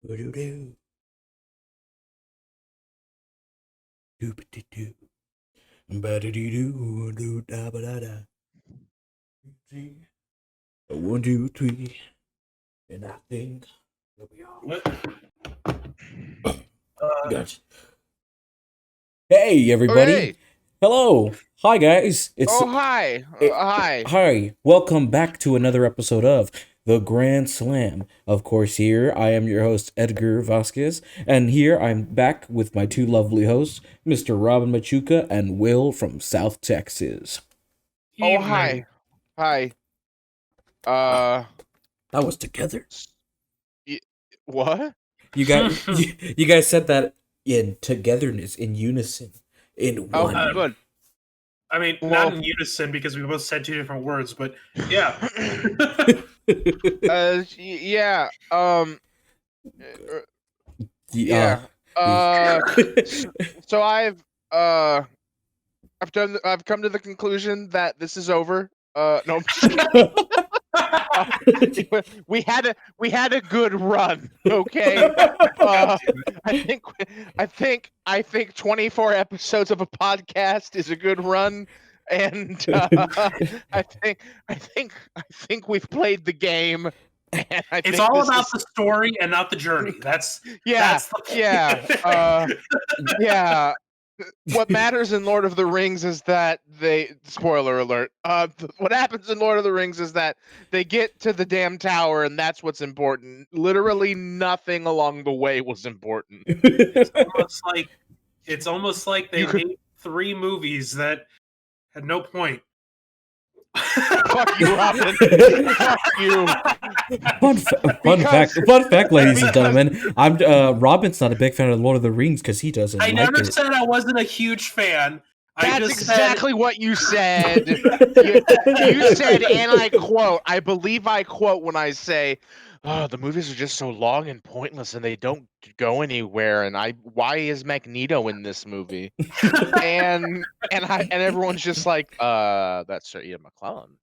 Doo-doo-doo. Doo-ba-doo-doo. Ba-da-doo-doo, doo-da-ba-da-da. See? 1, 2, 3, and I think that we are. What? Gotcha. Hey, everybody. Okay. Hello. Hi, guys. Hi. Hi. Hi. Welcome back to another episode of The Grand Slam. Of course, here I am your host, Edgar Vasquez, and here I'm back with my two lovely hosts, Mr. Robin Machuca and Will from South Texas. Oh, hi. Hi. That was together. What? You guys, you guys said that in togetherness, in unison, in one. Oh, good. I mean, Well- not in unison because we both said two different words, but yeah. Yeah. Yeah. So I've come to the conclusion that this is over. No. I'm just kidding. we had a good run. Okay. I think 24 episodes of a podcast is a good run, and I think we've played the game. And It's all about the story and not the journey. That's the yeah. What matters in Lord of the Rings is that spoiler alert. What happens in Lord of the Rings is that they get to the damn tower, and that's what's important. Literally nothing along the way was important. It's almost like they made 3 movies that had no point. Fuck you, Robin. Fuck you. Fun fact, ladies and gentlemen. I'm Robin's not a big fan of Lord of the Rings because he doesn't. I never said I wasn't a huge fan. That's exactly what you said. You said, and I quote, I believe I quote when I say, "Oh, the movies are just so long and pointless, and they don't go anywhere." And why is Magneto in this movie? and everyone's just like, that's Ian McClellan.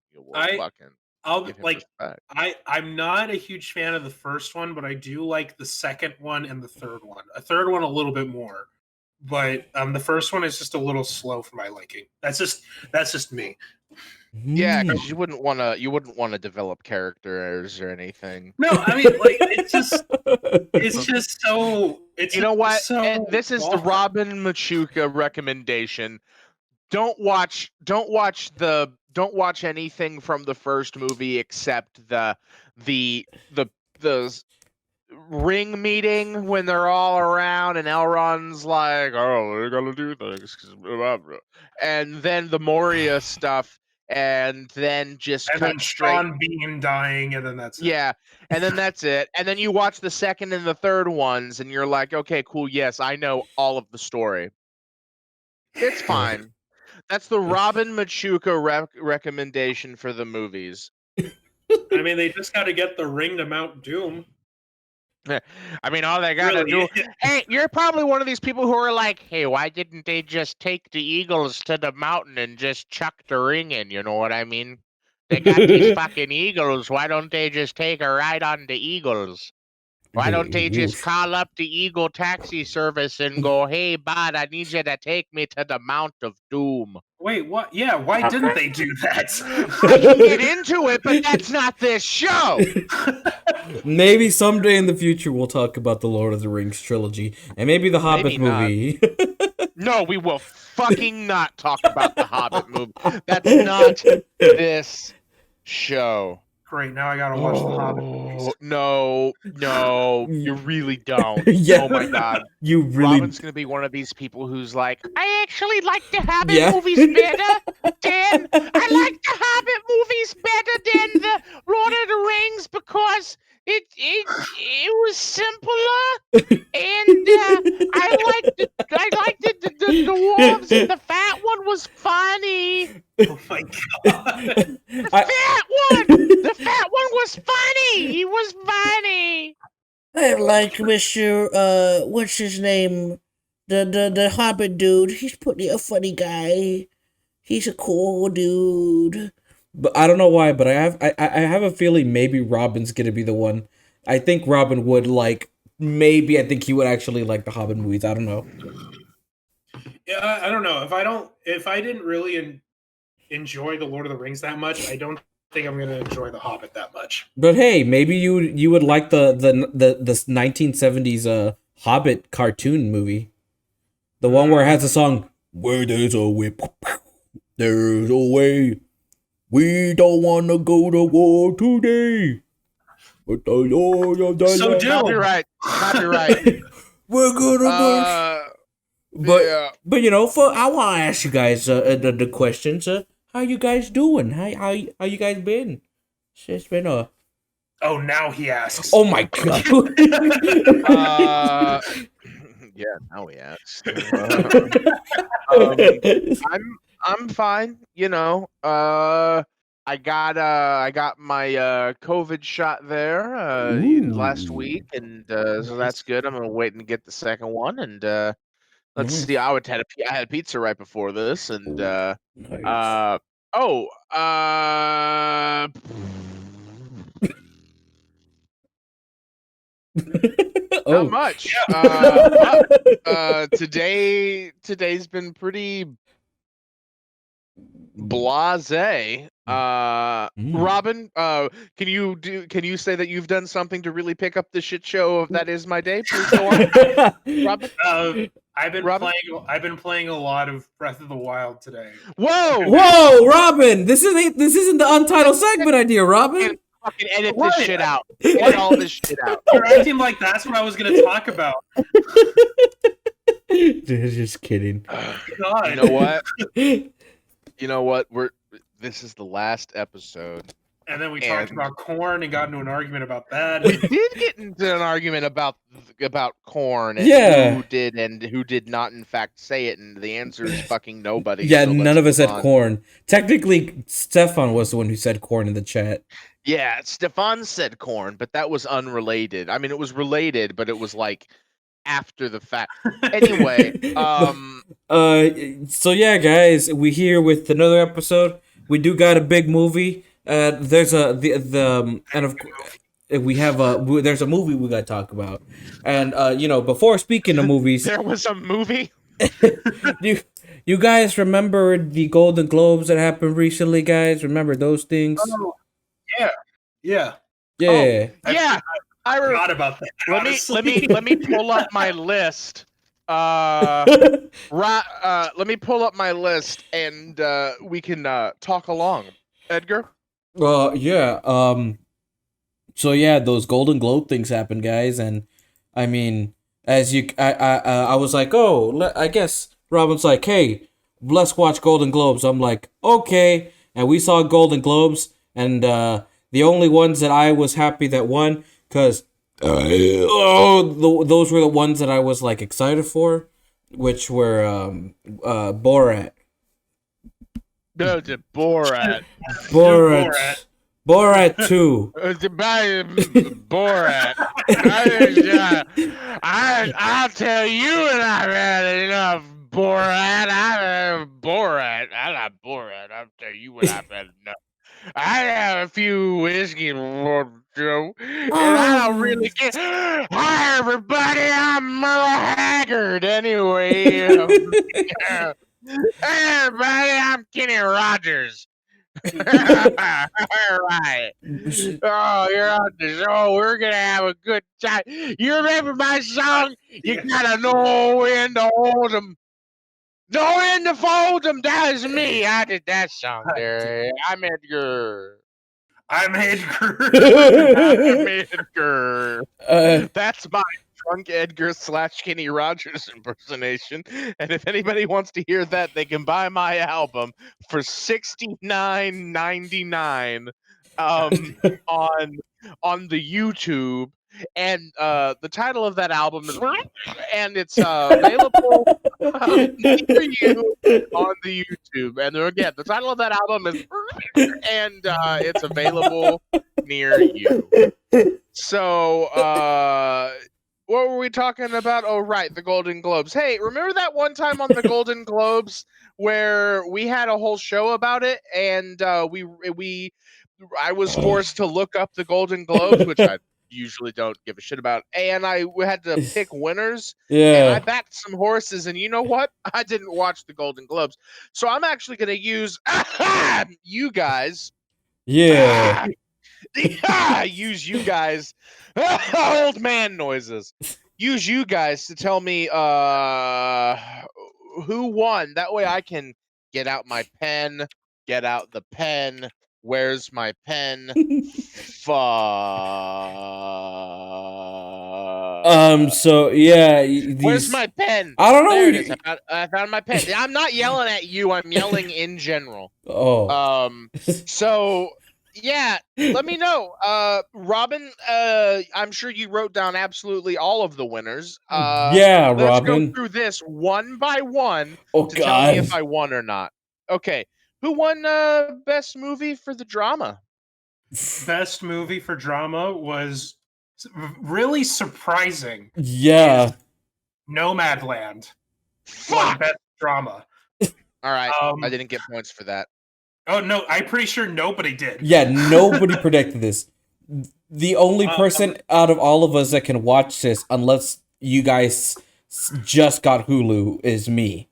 I'm not a huge fan of the first one, but I do like the second one and the third one. A third one a little bit more, but the first one is just a little slow for my liking. That's just me. Yeah, because you wouldn't want to develop characters or anything. No, I mean, like it's just so. You know what? And this is the Robin Machuca recommendation. Don't watch anything from the first movie except the ring meeting when they're all around and Elrond's like, "Oh, we're gonna do things," and then the Moria stuff, and then just and cut then straight. Sean Bean dying, and then that's yeah, and then that's it. And then you watch the second and the third ones, and you're like, "Okay, cool. Yes, I know all of the story. It's fine." That's the Robin Machuca recommendation for the movies. I mean, they just got to get the ring to Mount Doom. I mean, all they gotta do. Hey, you're probably one of these people who are like, "Hey, why didn't they just take the eagles to the mountain and just chuck the ring in?" You know what I mean? They got these fucking eagles. Why don't they just take a ride on the eagles? Why don't they just call up the Eagle taxi service and go, "Hey, bud, I need you to take me to the Mount of Doom"? Wait, what? Yeah, why didn't they do that? I can get into it, but that's not this show. Maybe someday in the future we'll talk about the Lord of the Rings trilogy and maybe the Hobbit movie. No, we will fucking not talk about the Hobbit movie. That's not this show. Great, now I gotta watch the Hobbit movies. No, you really don't. Yeah. Oh my god. You really... Robin's gonna be one of these people who's like, "I actually like the Hobbit movies better than I like the Hobbit movies better than the Lord of the Rings because it was simpler and I liked the dwarves and the fat one was funny." Oh my god. The fat one was funny. He was funny. I like Mr. What's his name? The Hobbit dude. He's pretty a funny guy. He's a cool dude. But I don't know why, but I have a feeling maybe Robin's gonna be the one. I think Robin would like maybe I think he would actually like the Hobbit movies. I don't know. Yeah, I don't know. If I didn't really enjoy the Lord of the Rings that much, I don't think I'm gonna enjoy the Hobbit that much. But hey, maybe you would like the 1970s Hobbit cartoon movie, the one where it has the song "Where there's a whip, there's a way. We don't want to go to war today. But the Lord of the So land- do- Copyright. We're gonna go." But yeah. but I want to ask you guys the questions. How you guys doing? How you guys been? It's been a Oh, now he asks. oh my god. Yeah, now we ask. I'm fine. I got my COVID shot there last week, and so that's good. I'm gonna wait and get the second one, and let's Nice. see. I had pizza right before this, and Nice. not Oh. much. Today's been pretty blasé. Robin, can you say that you've done something to really pick up the shit show of that is my day? Please go on, Robin. I've been Robin? playing a lot of Breath of the Wild today. Whoa, Robin! This isn't the untitled segment idea, Robin. Fucking edit this shit out. Edit all this shit out. You're acting like that's what I was going to talk about. Just kidding. God. You know what? You know what? This is the last episode. And then we talked about corn and got into an argument about that. We did get into an argument about corn and who did and who did not in fact say it, and the answer is fucking nobody. Yeah, so none of us said on. corn. Technically, Stefan was the one who said corn in the chat. Yeah, Stefan said corn, but that was unrelated. I mean, it was related, but it was like after the fact. Anyway, so yeah, guys, we here with another episode. We do got a big movie. There's and we have there's a movie we got to talk about. And before speaking of movies, there was a movie. you guys remember the Golden Globes that happened recently, guys? Remember those things? Oh, yeah. Yeah. Oh, yeah. I forgot about that. Let me pull up my list. Let me pull up my list and we can talk along. Edgar? Yeah. So yeah, those Golden Globe things happened, guys, and I mean, I was like, I guess Robin's like, hey, let's watch Golden Globes. I'm like, okay, and we saw Golden Globes, and the only ones that I was happy that won, cause those were the ones that I was like excited for, which were Borat. No, the Borat. Borat 2. Borat. I'll tell you when I've had enough Borat. Borat. I like Borat. I'll tell you when I've had enough. I have a few whiskey, and I don't really get. Hi, everybody. I'm Merle Haggard. Anyway, hey, everybody. I'm Kenny Rogers. All right. Oh, you're on the show. We're gonna have a good time. You remember my song? You gotta know when to hold 'em. Know when to fold 'em. That is me. I did that song there. I'm Edgar. I'm Edgar. I'm Edgar. That's my drunk Edgar / Kenny Rogers impersonation. And if anybody wants to hear that, they can buy my album for $69.99 on the YouTube. And the title of that album is, and it's available near you on the YouTube. And again, the title of that album is, and it's available near you. So, what were we talking about? Oh, right, the Golden Globes. Hey, remember that one time on the Golden Globes where we had a whole show about it, and I was forced to look up the Golden Globes, which usually don't give a shit about. And we had to pick winners. And I Yeah. backed some horses, and you know what? I didn't watch the Golden Globes. So I'm actually going to use you guys. Yeah. Use you guys. Old man noises. Use you guys to tell me who won. That way I can get out my pen. Get out the pen. Where's my pen? Fuck. So yeah, Where's these. my pen? I don't know. There it is. I found my pen. I'm not yelling at you. I'm yelling in general. Oh. So yeah, let me know. Robin, I'm sure you wrote down absolutely all of the winners. Yeah, Let's go Robin. through this one by one Oh to tell me if God. I won or not. Okay. Who won best movie for the drama? Best movie for drama was really surprising. Yeah. Nomadland won Fuck! best drama. All right, Um, I didn't get points for that. Oh no, I'm pretty sure nobody did. Yeah. Nobody predicted this. The only person out of all of us that can watch this, unless you guys just got Hulu, is me.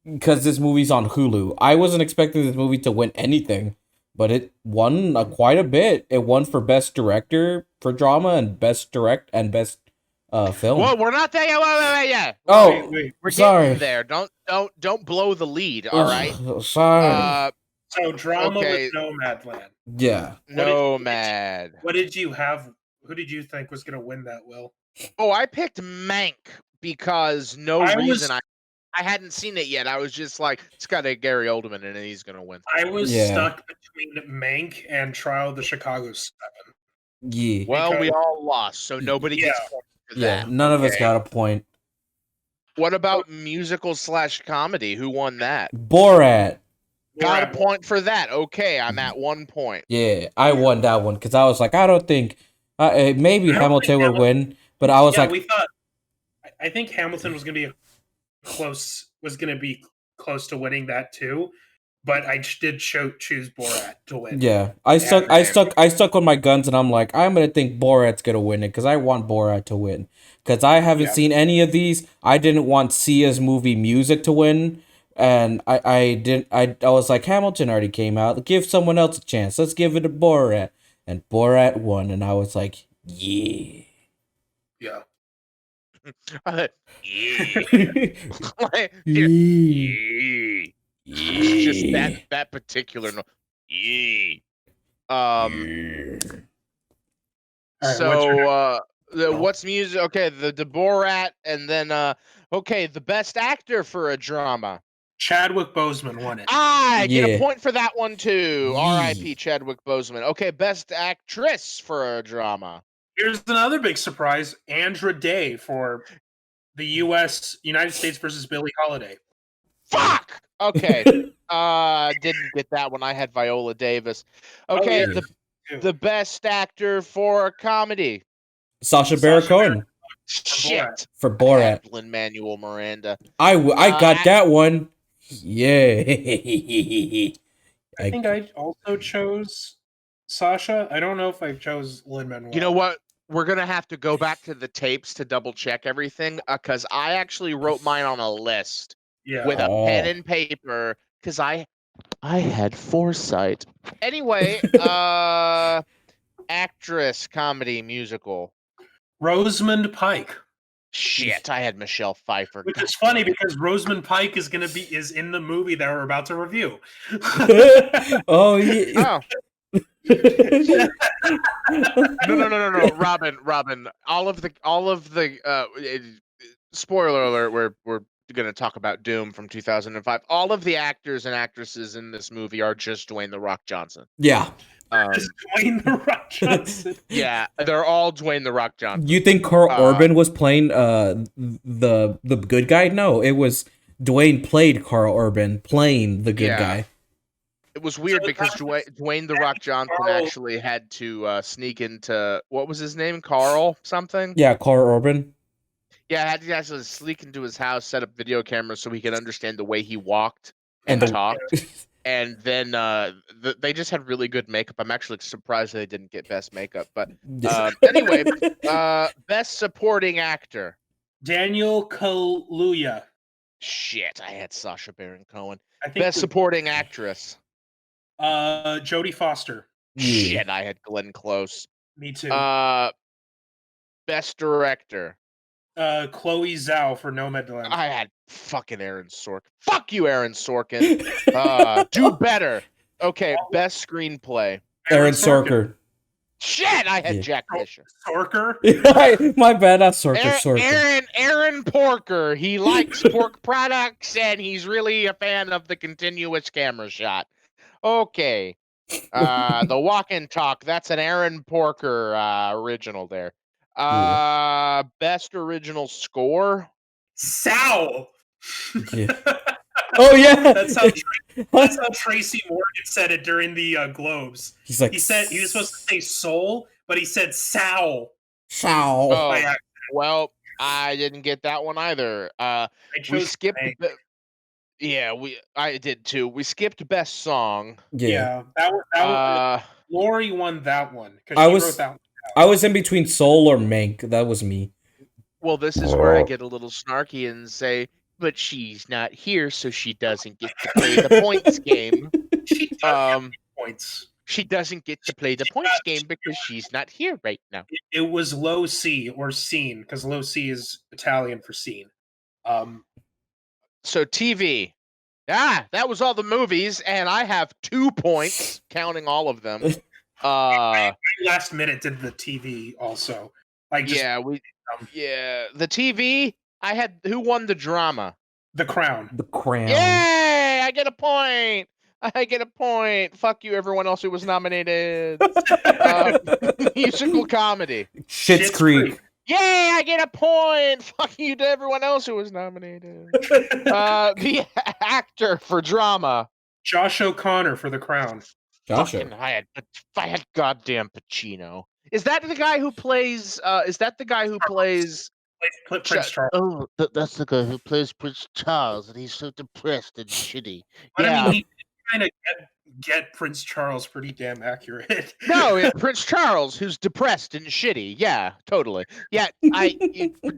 Because this movie's on Hulu. I wasn't expecting this movie to win anything, but it won quite a bit. It won for best director for drama and best direct and best film. Well, we're not there yet. Wait, yeah. Oh, Wait. We're sorry. getting there. Don't blow the lead. All right. Sorry. So drama Okay. was Nomadland. Yeah. Nomad. What did you have? Who did you think was going to win that, Will? Oh, I picked Mank because I hadn't seen it yet. I was just like, it's got a Gary Oldman in it. He's gonna win. I was Yeah. stuck between Mank and Trial of the Chicago 7. Yeah. Well, we all lost, so nobody gets points for Yeah. that. None of us Okay. got a point. What about musical/comedy? Who won that? Borat. Got a point for that. Okay, I'm at 1 point. Yeah, I won that one because I was like, I don't think maybe Hamilton would win, but I was like, we thought. I think Hamilton was going to be close to winning that too, but I did choose Borat to win. yeah, I stuck on my guns, and I'm like, I'm gonna think Borat's gonna win it because I want Borat to win because I haven't seen any of these. I didn't want Sia's movie Music to win. And I was like, Hamilton already came out. Give someone else a chance. Let's give it to Borat. And Borat won. And I was like, yeah. Yeah. Yeah. Like, Yeah. yeah. Just that particular no. Yeah. All right, So what's music? Okay, the Borat, and then okay, the best actor for a drama. Chadwick Boseman won it. I get Yeah. a point for that one too. Yeah. R.I.P. Chadwick Boseman. Okay, best actress for a drama. Here's another big surprise: Andra Day for the United States versus Billie Holiday. Fuck. Okay. Didn't get that one. I had Viola Davis. Okay, yeah. the best actor for a comedy. Sacha Baron Cohen Shit. for Borat. Lin-Manuel Miranda. I got that one. Yeah. I think I also chose Sasha. I don't know if I chose Lin-Manuel. You know what? We're gonna have to go back to the tapes to double check everything because I actually wrote mine on a list with a pen and paper because I had foresight. Anyway, actress, comedy, musical. Rosamund Pike. Shit, I had Michelle Pfeiffer. Which is funny because Rosamund Pike is in the movie that we're about to review. Oh yeah. Oh. No, Robin. All of the spoiler alert, we're gonna talk about Doom from 2005. All of the actors and actresses in this movie are just Dwayne The Rock Johnson. Yeah. Dwayne The Rock Johnson. Yeah, they're all Dwayne The Rock Johnson. You think Carl Urban was playing the good guy? No, it was Dwayne played Carl Urban playing the good guy. It was weird because Dwayne The Rock Johnson actually had to sneak into, what was his name? Carl something? Yeah, Carl Urban. Yeah, had to actually sneak into his house, set up video cameras so he could understand the way he walked and talked. and then they just had really good makeup. I'm actually surprised they didn't get best makeup. But anyway, best supporting actor. Daniel Kaluuya. Shit, I had Sacha Baron Cohen. I think Best supporting actress. Jodie Foster. Shit, I had Glenn Close. Me too. Best director. Chloe Zhao for Nomadland. I had fucking Aaron Sorkin. Fuck you, Aaron Sorkin. Do better. Okay, best screenplay. Aaron Sorkin. Shit, I had Jack Fisher. Sorker? My bad, not Sorkin. Sorkin. Aaron Porker. He likes pork products, and he's really a fan of the continuous camera shot. Okay. The Walk and Talk. That's an Aaron Porker original there. Best original score. Sal. Yeah. Oh yeah. That's how Tracy Morgan said it during the Globes. He's like, he said he was supposed to say soul, but he said Sal. Sal. Oh, well, I didn't get that one either. We skipped. I did too. We skipped best song. Yeah, that was Lori won that one because I wrote that one. I was in between Soul or Mank. That was me. Well, this is where I get a little snarky and say, but she's not here, so she doesn't get to play the points game. She does points. She doesn't get to play the points game because she's not here right now. It was low C or scene because low C is Italian for scene. So TV. That was all the movies, and I have 2 points, counting all of them. Last minute did the TV also. Like the TV. I had who won the drama? The Crown. The Crown. Yay! I get a point. Fuck you, everyone else who was nominated. Musical comedy. Schitt's Creek. Yay! I get a point. Fuck you to everyone else who was nominated. The actor for drama. Josh O'Connor for The Crown. I had goddamn Pacino. Is that the guy who plays? Prince Charles? Oh, that's the guy who plays Prince Charles, and he's so depressed and shitty. But I mean, he kind of get Prince Charles pretty damn accurate. No, Prince Charles, who's depressed and shitty. Yeah, totally. Yeah,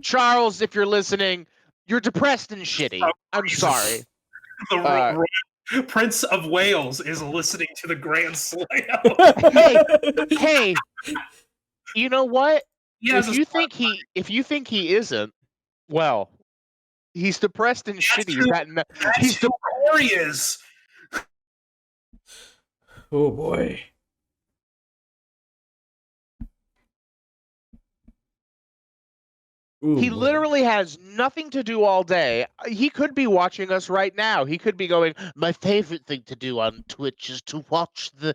Charles, if you're listening, you're depressed and shitty. I'm sorry. Prince of Wales is listening to the Grand Slam. Hey, you know what? If you think he isn't, well, he's depressed and shitty. That's who Corey is. Oh boy. Ooh, he literally has nothing to do all day. He could be watching us right now. He could be going, my favorite thing to do on Twitch is to watch the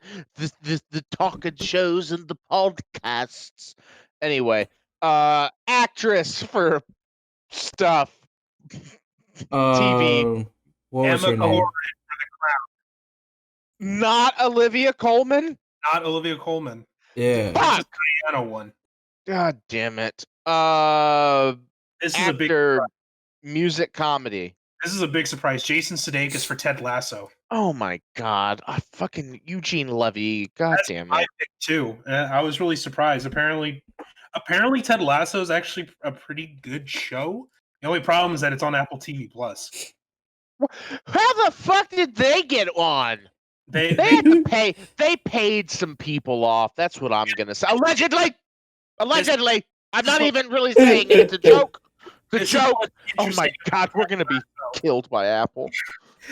talking shows and the podcasts. Anyway, actress for stuff. TV. What was her name? For The Crown. Not Olivia Colman? Not Olivia Colman. Yeah. Fuck! Diana one. God damn it. This is actor, a big music comedy. This is a big surprise. Jason Sudeikis for Ted Lasso. Oh my god. Fucking Eugene Levy. God damn it. I pick too. I was really surprised. Apparently Ted Lasso is actually a pretty good show. The only problem is that it's on Apple TV Plus. How the fuck did they get on? They had to pay. They paid some people off. That's what I'm gonna say. Allegedly. I'm not even really saying it. It's a joke. The joke. Oh my god, we're gonna be killed by Apple.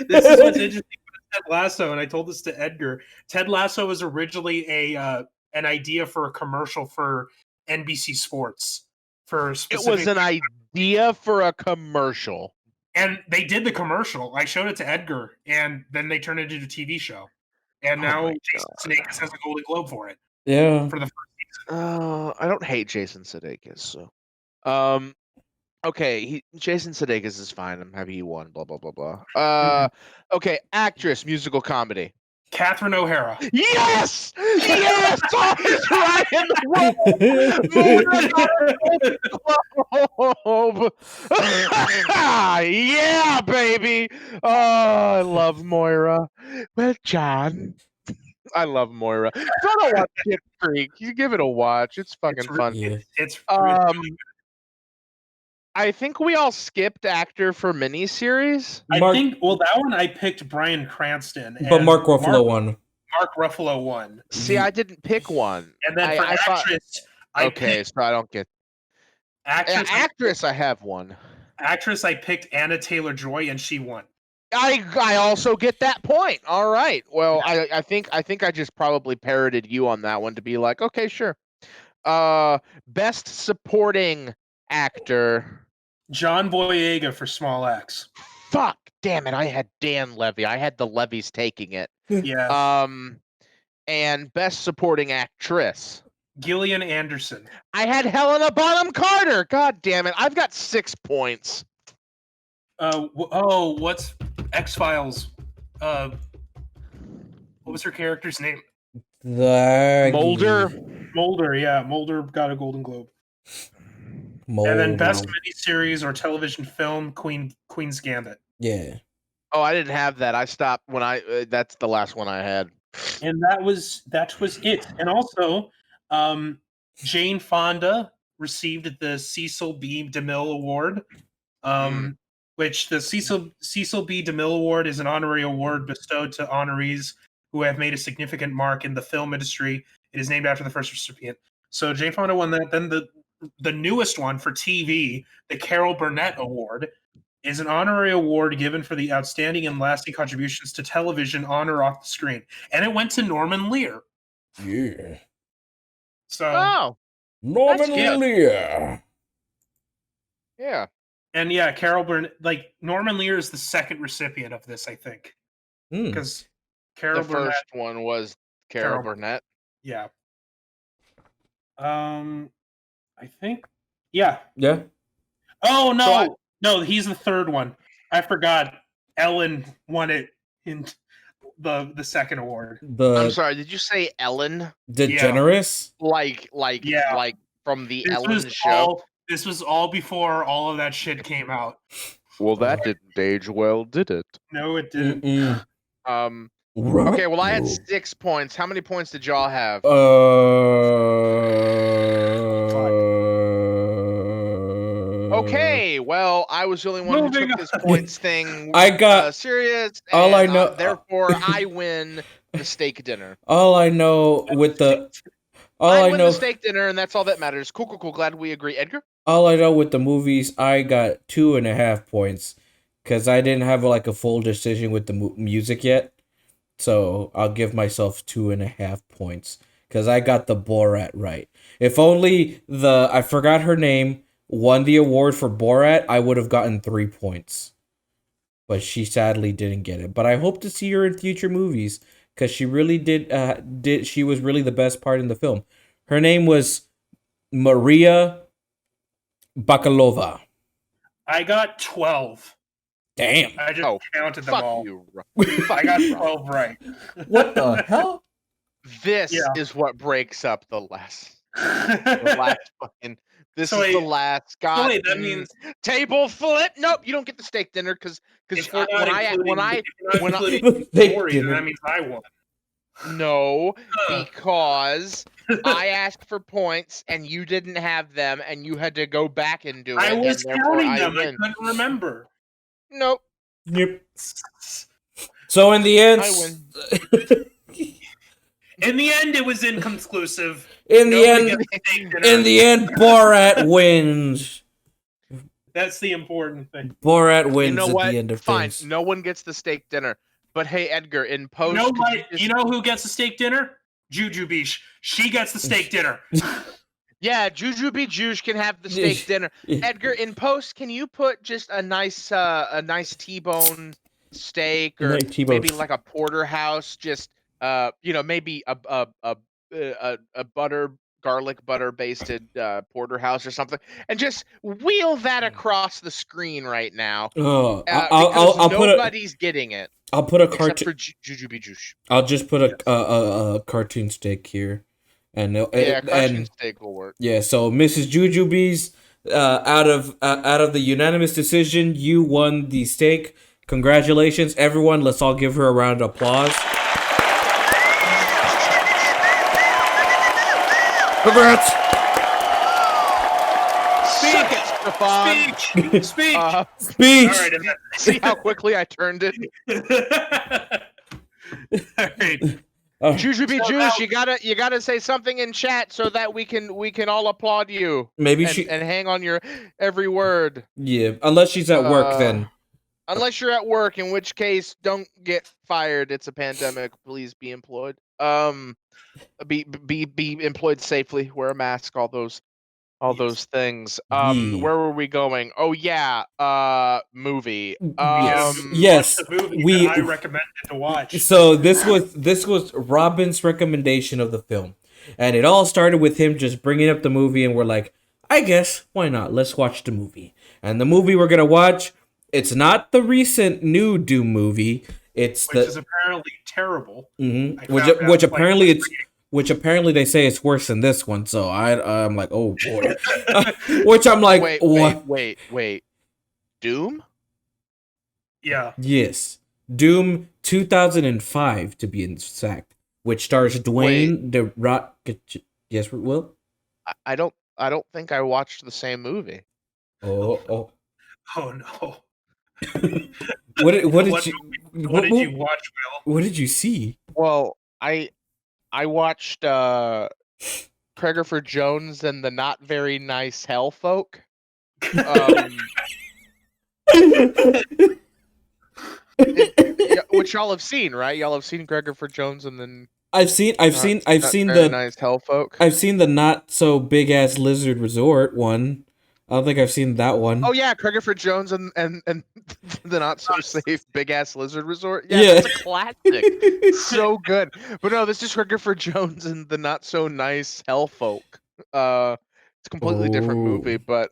This is what's interesting about Ted Lasso, and I told this to Edgar. Ted Lasso was originally an idea for a commercial for NBC Sports. It was an idea for a commercial. And they did the commercial. I showed it to Edgar, and then they turned it into a TV show. And now Jason Sudeikis has a Golden Globe for it. Yeah. For the first season. I don't hate Jason Sudeikis, so. Okay, Jason Sudeikis is fine. I'm happy he won. Blah blah blah blah. Okay, actress, musical comedy. Catherine O'Hara. Yes! Yes! I was right in the Globe. Yeah, baby. Oh, I love Moira. Well, John, I love Moira. If I don't watch Shit Creek, you give it a watch. It's fucking fun. Yeah. It's I think we all skipped actor for miniseries. I Mark, think that one I picked Bryan Cranston, but and Mark Ruffalo won. Mark Ruffalo won, See, I didn't pick one. and then for I thought, actress, I okay, picked so I don't get actress. I have one. actress. I picked Anna Taylor-Joy, and she won. I also get that point. All right. Well, I think I just probably parroted you on that one to be like, okay, sure. Best supporting actor. John Boyega for Small Axe. Fuck, damn it! I had Dan Levy. I had the Levies taking it. Yeah, And best supporting actress. Gillian Anderson. I had Helena Bonham Carter. God damn it! I've got 6 points. What's X-Files? What was her character's name? Mulder. Mulder. Yeah, Mulder got a Golden Globe. Mulder. And then best miniseries or television film, Queen's Gambit. Yeah. Oh, I didn't have that. I stopped when that's the last one I had. And that was it. And also, Jane Fonda received the Cecil B. DeMille Award, which the Cecil B. DeMille Award is an honorary award bestowed to honorees who have made a significant mark in the film industry. It is named after the first recipient. So Jane Fonda won that. Then the newest one for TV, the Carol Burnett Award, is an honorary award given for the outstanding and lasting contributions to television on or off the screen. And it went to Norman Lear. Yeah. So Oh, Norman cute. Lear. yeah. and yeah, Carol Burnett, like Norman Lear is the second recipient of this, I think. Because Carol The Burnett, first one was Carol Burnett. yeah. I think, yeah. Yeah. Oh no, So no, he's the third one. I forgot. Ellen won it in the second award. I'm The sorry. Did you say Ellen? DeGeneres. Yeah. Like from the This Ellen was show? this was all before all of that shit came out. Well, that didn't age well, did it? No, it didn't. Mm-mm. Okay, well, I had 6 points. How many points did y'all have? Okay, well, I was the only one who Moving took this points thing I got serious. all I and, know- therefore, I win the steak dinner. all I know with the I win the steak dinner, and that's all that matters. Cool. Glad we agree. Edgar? all I know with the movies, I got 2.5 points because I didn't have like a full decision with the music yet. So I'll give myself 2.5 points because I got the Borat right. If only I forgot her name, won the award for Borat, I would have gotten 3 points. But she sadly didn't get it. But I hope to see her in future movies because she really did. She was really the best part in the film. Her name was Maria Bakalova. I got 12. Damn. I just counted them Fuck all. you. I got 12 right. What the hell? This is what breaks up the last. The last fucking. This So is the wait, last. God, wait, that means table flip. Nope, you don't get the steak dinner because if when you're not I including Steak story, dinner. then that means I won. no, Huh. because I asked for points and you didn't have them and you had to go back and do it. I was and therefore counting them. I win. couldn't remember. Nope. Yep. So in the end, I win. In the end, it was inconclusive. in the Nobody end, gets the steak dinner. in the end, Borat wins. That's the important thing. Borat wins You know at what? the end of Fine. things. No one gets the steak dinner. But hey, Edgar, in post, You know could what? just- You know who gets the steak dinner? Juju Beach. She gets the steak dinner. Yeah, Juju B. Juice can have the steak dinner. Edgar, in post, can you put just a nice T-bone steak or Nice T-bone. maybe like a porterhouse? Just maybe a butter garlic butter basted porterhouse or something, and just wheel that across the screen right now, Oh, because I'll put a nobody's getting it I'll put a except cartoon. for Jujubee Juice. I'll just put Yes. a cartoon stick here, and Yeah, cartoon and steak will work. yeah. So Mrs. Jujubees, out of the unanimous decision, you won the steak. Congratulations, everyone! Let's all give her a round of applause. Congrats! Suck it, Stefan. Speech. Speech. All right. See how quickly I turned it. All right. Jujubee So Juice, now- you gotta say something in chat so that we can all applaud you. Maybe and, she. and hang on your every word. Yeah, unless she's at work, then. Unless you're at work, in which case don't get fired. It's a pandemic. Please be employed. Be employed safely. Wear a mask. All those things. Yeah. Where were we going? Oh yeah, movie. Yes. Watch the movie we- that I recommended to watch. So this was Robin's recommendation of the film, and it all started with him just bringing up the movie, and we're like, I guess why not? Let's watch the movie. And the movie we're gonna watch, it's not the recent new Doom movie. It's which is apparently terrible. Mhm. I which found out, which like, apparently it's which apparently they say it's worse than this one. So I'm like, oh boy. Which I'm like, what? Wait. Doom? Yeah. Yes, Doom 2005 to be exact, which stars Dwayne the Rock. Yes, Will. I don't think I watched the same movie. Oh. Oh no. What did What you watch, Will? What did you see? Well, I watched Craigifer Jones and the Not Very Nice Hell Folk. Which y'all have seen, right? Y'all have seen Craigifer Jones and then I've seen Not Very the Nice Hell Folk. I've seen the not so big ass lizard resort one. I don't think I've seen that one. Oh yeah, Craigifer Jones and the Not So Safe Big Ass Lizard Resort. Yeah, Yeah. that's a classic. So good. But no, this is Craigifer Jones and the Not So Nice Hell Folk. It's a completely different movie, but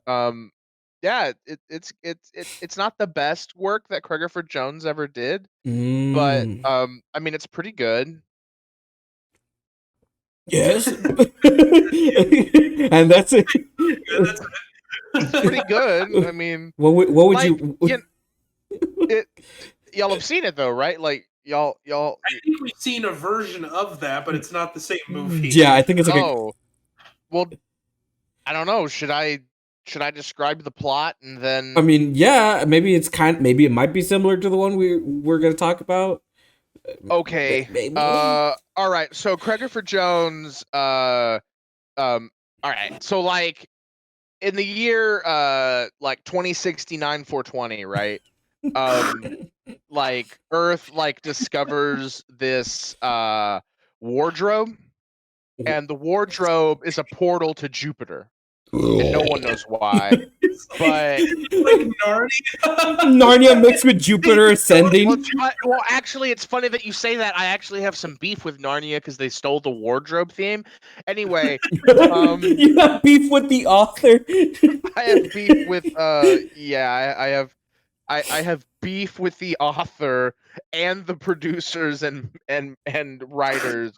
yeah, it's not the best work that Craigifer Jones ever did, but I mean it's pretty good. Yes. And that's it. It's pretty good. I mean, What would like, you? y'all have seen it though, right? Like y'all. I think we've seen a version of that, but it's not the same movie. Yeah, I think it's like Oh, well, I don't know. Should I describe the plot and then? I mean, yeah, maybe maybe it might be similar to the one we're gonna talk about. Okay. Maybe. All right. So Craigifer Jones. All right. So like, in the year like 2069 420, right? Like Earth like discovers this wardrobe, and the wardrobe is a portal to Jupiter, and no one knows why. But Like Narnia. Narnia mixed with Jupiter ascending. well, actually, it's funny that you say that. I actually have some beef with Narnia because they stole the wardrobe theme. Anyway, You have beef with the author. I have beef with I have beef with the author and the producers and writers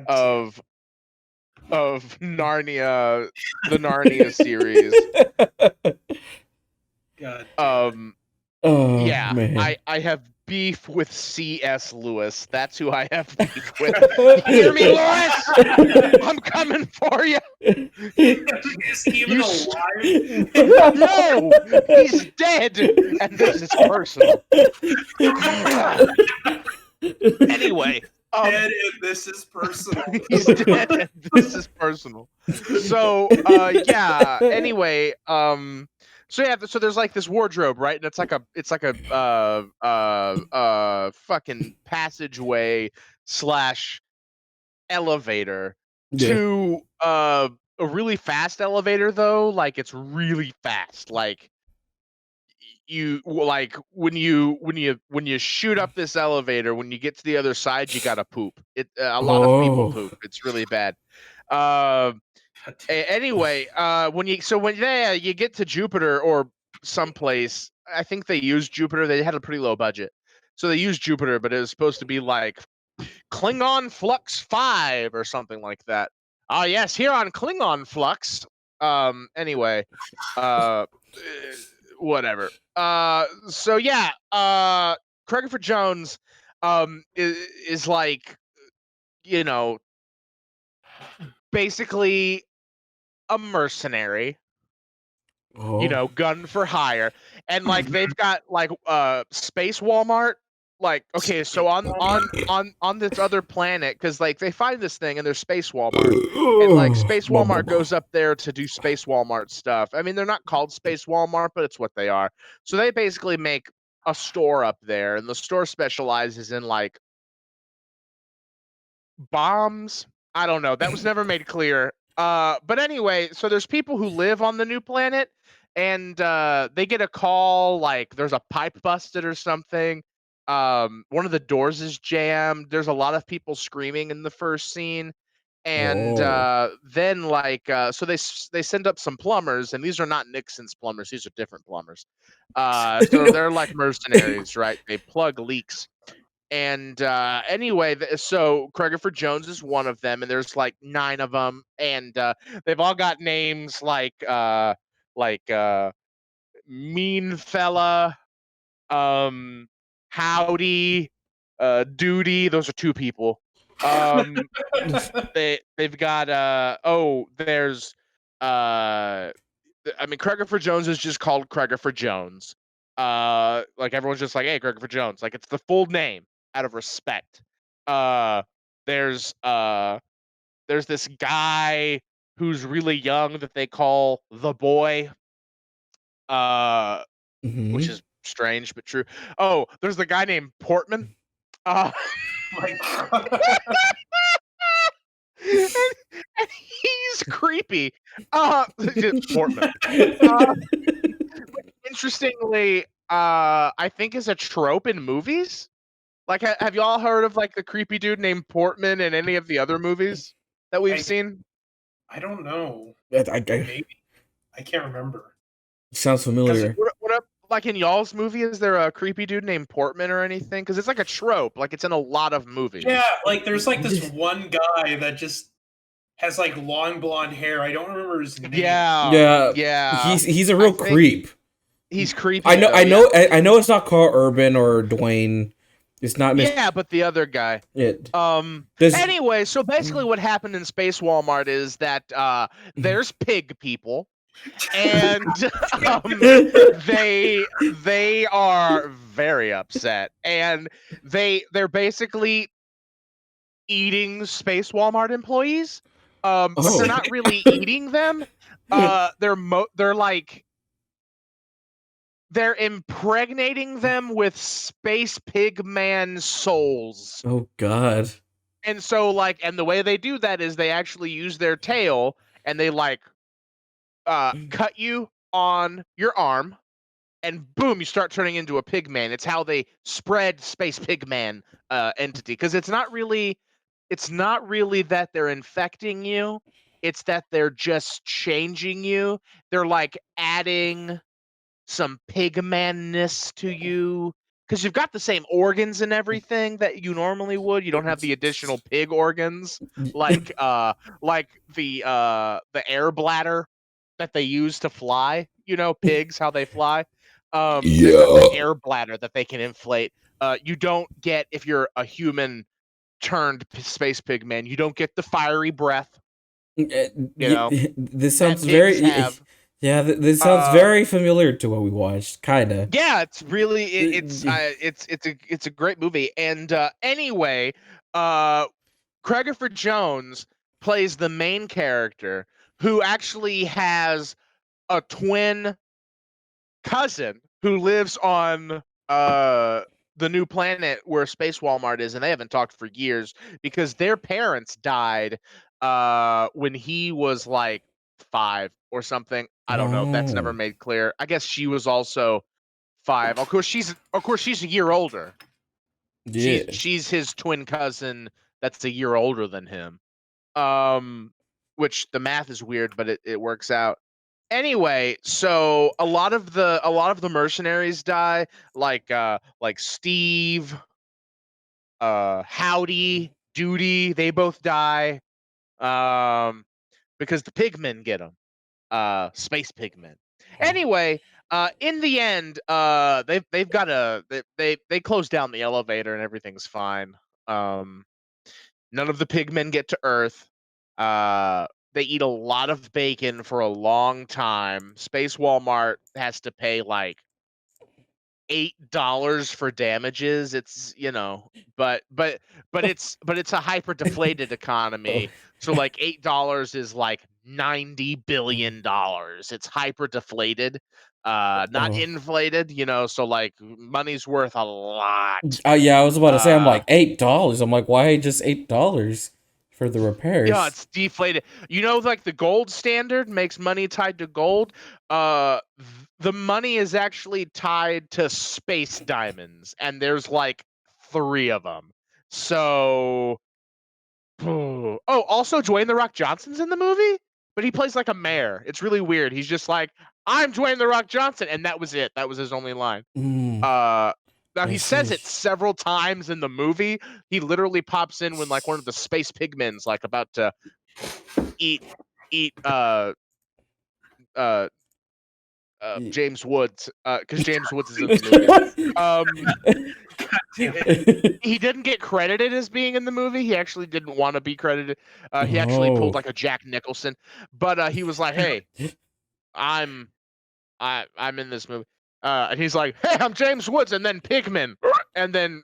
of Narnia, the Narnia series. God. Oh, Yeah, man. I have beef with C.S. Lewis. That's who I have beef with. You hear me, Lewis? I'm coming for you. Is he even You alive? No, he's dead, and this is personal. Anyway, Dead and this is personal. he's dead, and this is personal. So, yeah. Anyway, so yeah, so there's like this wardrobe, right? And it's like a fucking passageway / elevator Yeah. to a really fast elevator though. Like it's really fast. Like you like when you shoot up this elevator, when you get to the other side, you gotta poop. A lot of people Oh. poop. It's really bad. Anyway, when you get to Jupiter or someplace, I think they used Jupiter. They had a pretty low budget, so they used Jupiter, but it was supposed to be like Klingon Flux 5 or something like that. Yes, here on Klingon Flux. Anyway, uh, whatever. So yeah, Craigifer Jones, is like, you know, basically a mercenary, Oh. gun for hire. And like they've got like Space Walmart. Like, okay, so on this other planet, because like they find this thing and there's Space Walmart. And like Space Walmart goes up there to do Space Walmart stuff. I mean, they're not called Space Walmart, but it's what they are. So they basically make a store up there, and the store specializes in like bombs. I don't know. That was never made clear. But anyway, so there's people who live on the new planet, and they get a call like there's a pipe busted or something. One of the doors is jammed. There's a lot of people screaming in the first scene, and Oh. then like so they send up some plumbers, and these are not Nixon's plumbers. These are different plumbers. So they're like mercenaries, right? They plug leaks. And anyway, so Craigifer Jones is one of them, and there's like 9 of them, and they've all got names like Mean Fella, Howdy, Duty. Those are 2 people. They've got there's I mean, Craigifer Jones is just called Craigifer Jones. Like everyone's just like, hey, Craigifer Jones. Like it's the full name out of respect. Uh, there's uh, there's this guy who's really young that they call the boy. Which Mhm. is strange but true. Oh, there's the guy named Portman. Uh, My God. and, and he's creepy. Portman. Uh, Interestingly, I think is a trope in movies. Like, have you all heard of like the creepy dude named Portman in any of the other movies that we've I, seen? I don't know. I Maybe. I can't remember. sounds familiar. What up? Like in y'all's movie, is there a creepy dude named Portman or anything? Because it's like a trope. Like it's in a lot of movies. Yeah, like there's like this one guy that just has like long blonde hair. I don't remember his name. Yeah, yeah. he's a I real think creep. he's creepy. I know, though, I yeah. know, I know. It's not Carl Urban or Dwayne. It's not Mr. Yeah, but the other guy. It. Anyway, so basically what happened in Space Walmart is that there's pig people, and they are very upset, and they're basically eating Space Walmart employees. But Oh. they're not really eating them. They're like they're impregnating them with space pig man souls. Oh God. And so like, and the way they do that is they actually use their tail and they like cut you on your arm, and boom, you start turning into a pig man. It's how they spread space pig man entity, because it's not really that they're infecting you, it's that they're just changing you. They're like adding some pigmanness to you, because you've got the same organs and everything that you normally would. You don't have the additional pig organs, like the air bladder that they use to fly. Pigs, how they fly. They've got the air bladder that they can inflate. You don't get, if you're a human turned space pig man, you don't get the fiery breath. This That sounds pigs very. have. Yeah, this sounds very familiar to what we watched. Kinda. Yeah, it's really it's a great movie. And anyway, Craigifer Jones plays the main character, who actually has a twin cousin who lives on the new planet where Space Walmart is, and they haven't talked for years because their parents died when he was like 5 or something. I don't know. That's never Oh. made clear. I guess she was also 5. Of course, she's a year older. Yeah. She's his twin cousin that's a year older than him. Um, which the math is weird, but it works out. Anyway, so a lot of the mercenaries die, like Steve, Howdy, Duty, they both die, because the pigmen get them, space pigmen. Anyway, in the end, they've got they close down the elevator and everything's fine. None of the pigmen get to Earth. They eat a lot of bacon for a long time. Space Walmart has to pay like $8 for damages. It's but it's a hyper deflated economy. So like $8 is like $90 billion. It's hyper deflated, not inflated. So like money's worth a lot. Yeah, I was about to say, I'm like $8. I'm like, why just $8 for the repairs? Yeah, it's deflated. Like the gold standard makes money tied to gold. The money is actually tied to space diamonds, and there's like 3 of them. So, also Dwayne the Rock Johnson's in the movie, but he plays like a mayor. It's really weird. He's just like, "I'm Dwayne the Rock Johnson," and that was it. That was his only line. Now he says it several times in the movie. He literally pops in when like one of the space pigmen's like about to eat James Woods, because James Woods is in the movie. He didn't get credited as being in the movie. He actually didn't want to be credited. He actually pulled like a Jack Nicholson, but he was like, "Hey, I'm in this movie," and he's like, "Hey, I'm James Woods," and then Pigman, and then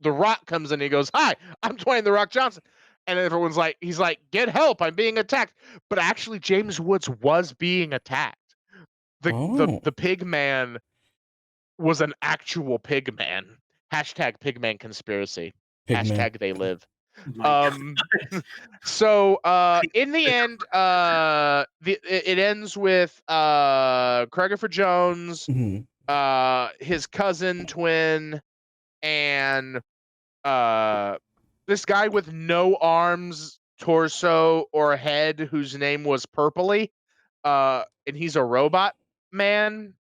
The Rock comes in. And he goes, "Hi, I'm Dwayne The Rock Johnson," and everyone's like, he's like, "Get help! I'm being attacked." But actually, James Woods was being attacked. The pig man was an actual pig man. Hashtag pigman conspiracy. Pigman. Hashtag they live. So in the end, it ends with Craigifer Jones, his cousin twin, and this guy with no arms, torso, or head, whose name was Purpley, and he's a robot man.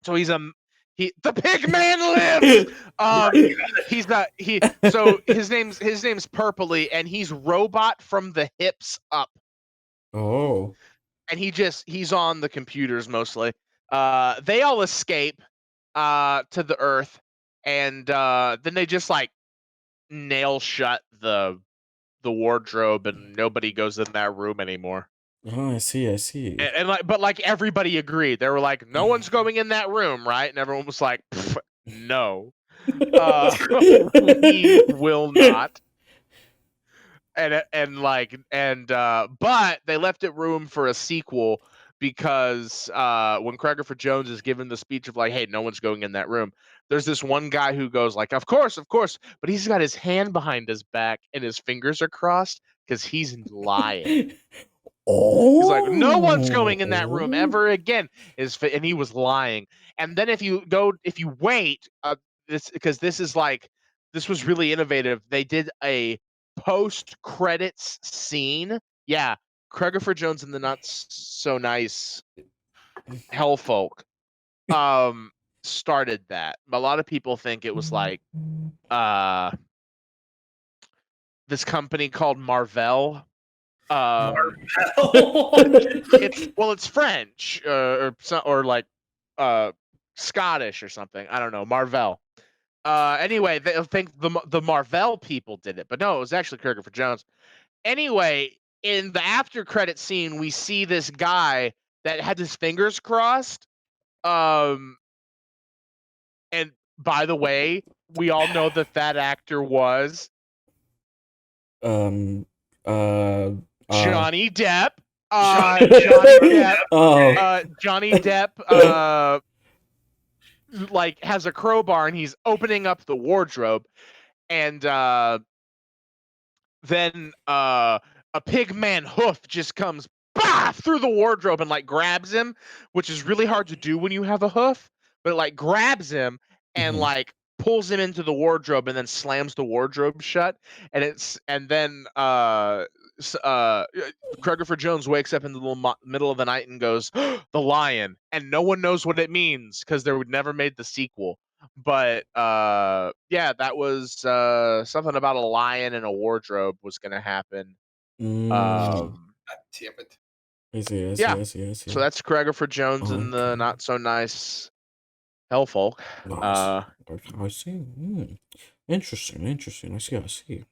So the pig man lives. He's not so his name's Purpley, and he's robot from the hips up. Oh. And he's on the computers mostly. They all escape to the Earth, and then they just like nail shut the wardrobe, and nobody goes in that room anymore. Oh, I see. But like everybody agreed. They were like, "No one's going in that room, right?" And everyone was like, "No, we will not." But they left it room for a sequel because when Craigifer Jones is given the speech of like, "Hey, no one's going in that room," there's this one guy who goes like, "Of course," but he's got his hand behind his back and his fingers are crossed because he's lying. He's like, "No one's going in that room ever again," and he was lying. And then if you wait, this was really innovative. They did a post credits scene. Yeah, Craigifer Jones and the Not So Nice Hellfolk started that. A lot of people think it was like this company called Marvel. It's French or like Scottish or something. I don't know. Marvel. Anyway, they think the Marvel people did it, but no, it was actually Craigifer Jones. Anyway, in the after credit scene, we see this guy that had his fingers crossed. And by the way, we all know that actor was Johnny Depp. Johnny Depp like has a crowbar and he's opening up the wardrobe, and then a pigman hoof just comes through the wardrobe and like grabs him, which is really hard to do when you have a hoof, but it like grabs him and like pulls him into the wardrobe and then slams the wardrobe shut, and then Craigifer Jones wakes up in the middle of the night and goes, "The lion," and no one knows what it means because they would never made the sequel. But yeah, that was something about a lion and a wardrobe was going to happen. Mm. Damn it. I see. Yeah. I see. So that's Craigifer Jones and the Okay. not so nice Hellfolk. Nice. I see. Interesting. I see.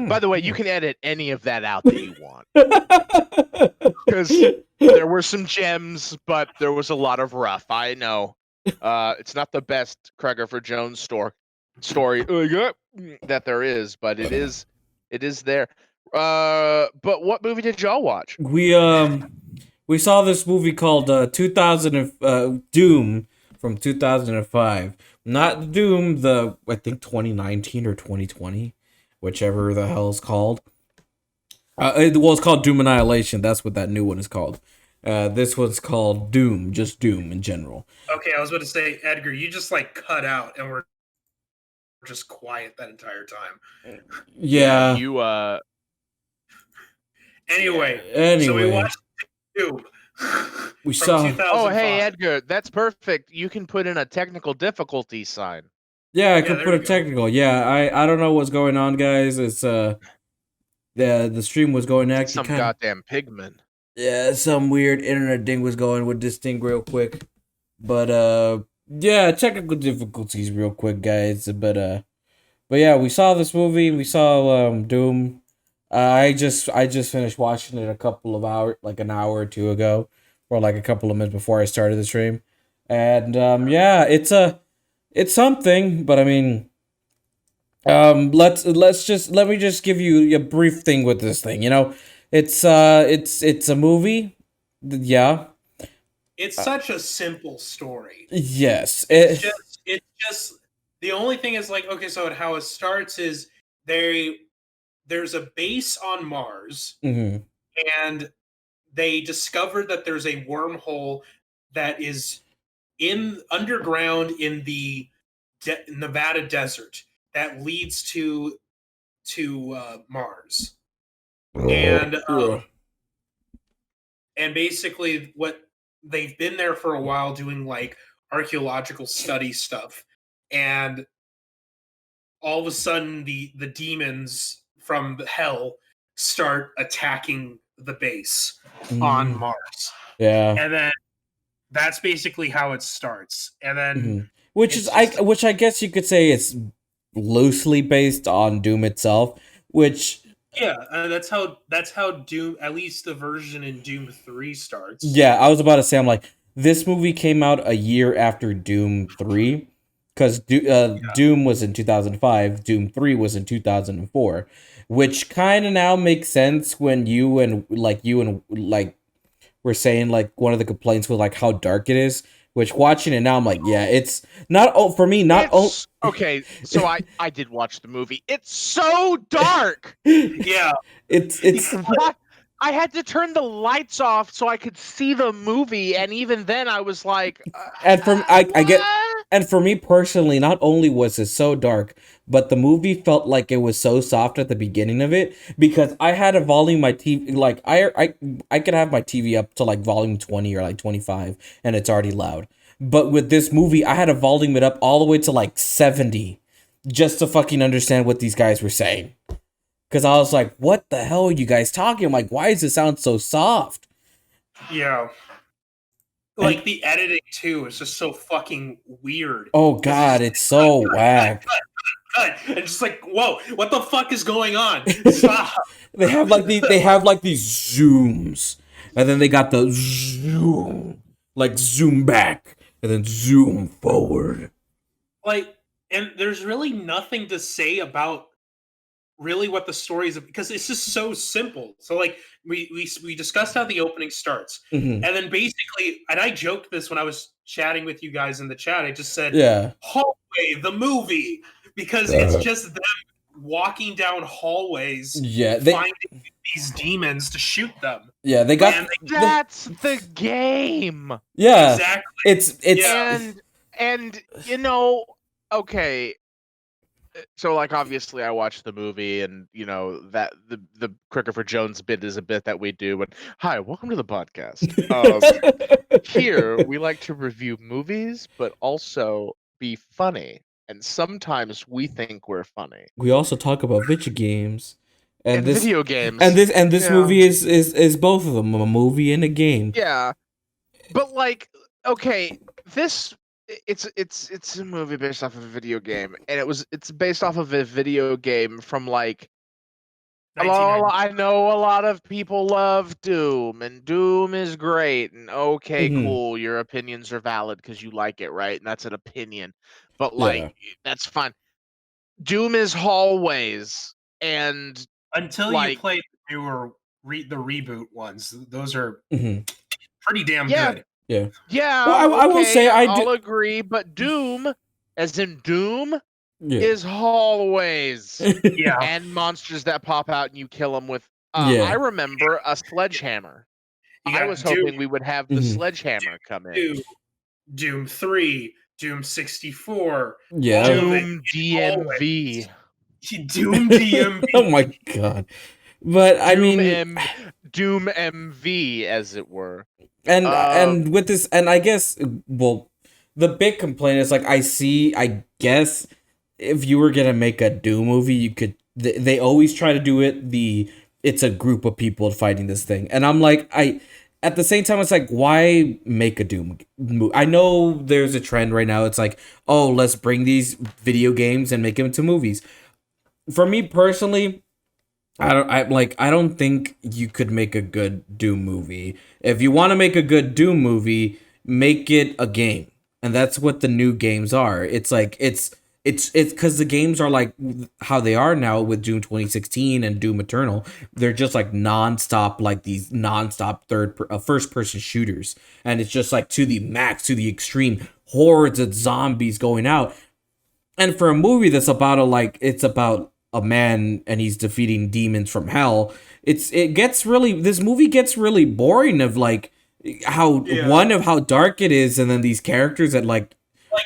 By the way, you can edit any of that out that you want because there were some gems, but there was a lot of rough. I know. It's not the best Craigifer Jones story that there is, but it is there. But what movie did y'all watch? We saw this movie called 2000 Doom from 2005. Not Doom the I think 2019 or 2020, whichever the hell it's called. It's called Doom Annihilation. That's what that new one is called. This one's called Doom, just Doom in general. Okay, I was about to say, Edgar, you just like cut out and we're just quiet that entire time. Yeah. You Anyway, so we watched Doom. We from saw. 2005. Oh, hey Edgar, that's perfect. You can put in a technical difficulty sign. Yeah, I could there put we a go. technical. Yeah, I don't know what's going on, guys. It's the stream was going to actually Some kind of goddamn pigman. some weird internet thing was going with this thing real quick. But yeah, technical difficulties real quick, guys. But yeah, we saw this movie. We saw Doom. I just finished watching it a couple of hours, like an hour or two ago, or like a couple of minutes before I started the stream. And yeah, it's something, but I mean, let me just give you a brief thing with this thing. You know, it's a movie. Yeah. It's such a simple story. Yes. It's just the only thing is like, okay, so how it starts is there's a base on Mars, Mhm. and they discovered that there's a wormhole that is in underground in the Nevada desert that leads to Mars, and basically what they've been there for a while doing like archaeological study stuff, and all of a sudden the demons from hell start attacking the base on Mars, Yeah. and then that's basically how it starts, and then which I guess you could say it's loosely based on Doom itself, which yeah, that's how Doom, at least the version in Doom 3 starts. yeah, I was about to say, I'm like, this movie came out a year after Doom 3, because Doom was in 2005, Doom 3 was in 2004, which kind of now makes sense when you and were saying like one of the complaints was like how dark it is. Which watching it now, I'm like, yeah, it's not for me. Okay, so I did watch the movie. It's so dark. Yeah, it's what? I had to turn the lights off so I could see the movie, and even then, I was like, and for I get. what? And for me personally, not only was it so dark, but the movie felt like it was so soft at the beginning of it, because I had to volume my TV, like I could have my TV up to like volume 20 or like 25 and it's already loud. But with this movie, I had to volume it up all the way to like 70 just to fucking understand what these guys were saying. Cuz I was like, "What the hell are you guys talking? I'm like, why does it sound so soft?" Yeah. Like the editing too is just so fucking weird. Oh god, it's so whack. Cut. And just like, whoa, what the fuck is going on? Stop. They have like these zooms, and then they got the zoom, like zoom back, and then zoom forward. Like, and there's really nothing to say about really what the story is, because it's just so simple. So like we discussed how the opening starts, Mhm. and then basically, and I joked this when I was chatting with you guys in the chat. I just said, Yeah. hallway the movie, because it's just them walking down hallways, Yeah, finding these demons to shoot them. Yeah, they got. And That's the game. Yeah, exactly. it's Yeah. And you know, okay, so like obviously I watched the movie, and that the Craigifer Jones bit is a bit that we do. But hi, welcome to the podcast. Here we like to review movies, but also be funny, and sometimes we think we're funny. We also talk about video games, and And this video games. and this Yeah. movie is both of them, a movie and a game. Yeah, but like, okay, this it's a movie based off of a video game, and it's based off of a video game from like. 1990. I know a lot of people love Doom, and Doom is great, and okay, Mhm. cool, your opinions are valid because you like it, right? And that's an opinion, but Yeah. like, that's fine. Doom is hallways, and Until you like, play the newer the reboot ones, those are Mhm. pretty damn Yeah. good. Yeah. yeah, Well, I will okay, say I'll agree, but Doom, as in Doom, Yeah. is hallways Yeah. and monsters that pop out and you kill them with. Yeah. I remember a sledgehammer. You I got was Doom, hoping we would have the Mhm. sledgehammer come in. 2, Doom 3, Doom 64, Yeah. all of it. Doom DMV. Doom DMV. Oh my god. But I mean, Doom MV, as it were. and with this, and I guess, well, the big complaint is like, I guess if you were gonna make a Doom movie, you could. They always try to do it. It's a group of people fighting this thing, and I'm like, at the same time, it's like, why make a Doom movie? I know there's a trend right now. It's like, oh, let's bring these video games and make them into movies. For me personally, I don't think you could make a good Doom movie. If you want to make a good Doom movie, make it a game. And that's what the new games are. It's like it's because the games are like how they are now with Doom 2016 and Doom Eternal. They're just like nonstop, like these nonstop first person shooters, and it's just like to the max, to the extreme, hordes of zombies going out. And for a movie that's it's about a man and he's defeating demons from hell, this movie gets really boring of like how how dark it is, and then these characters that like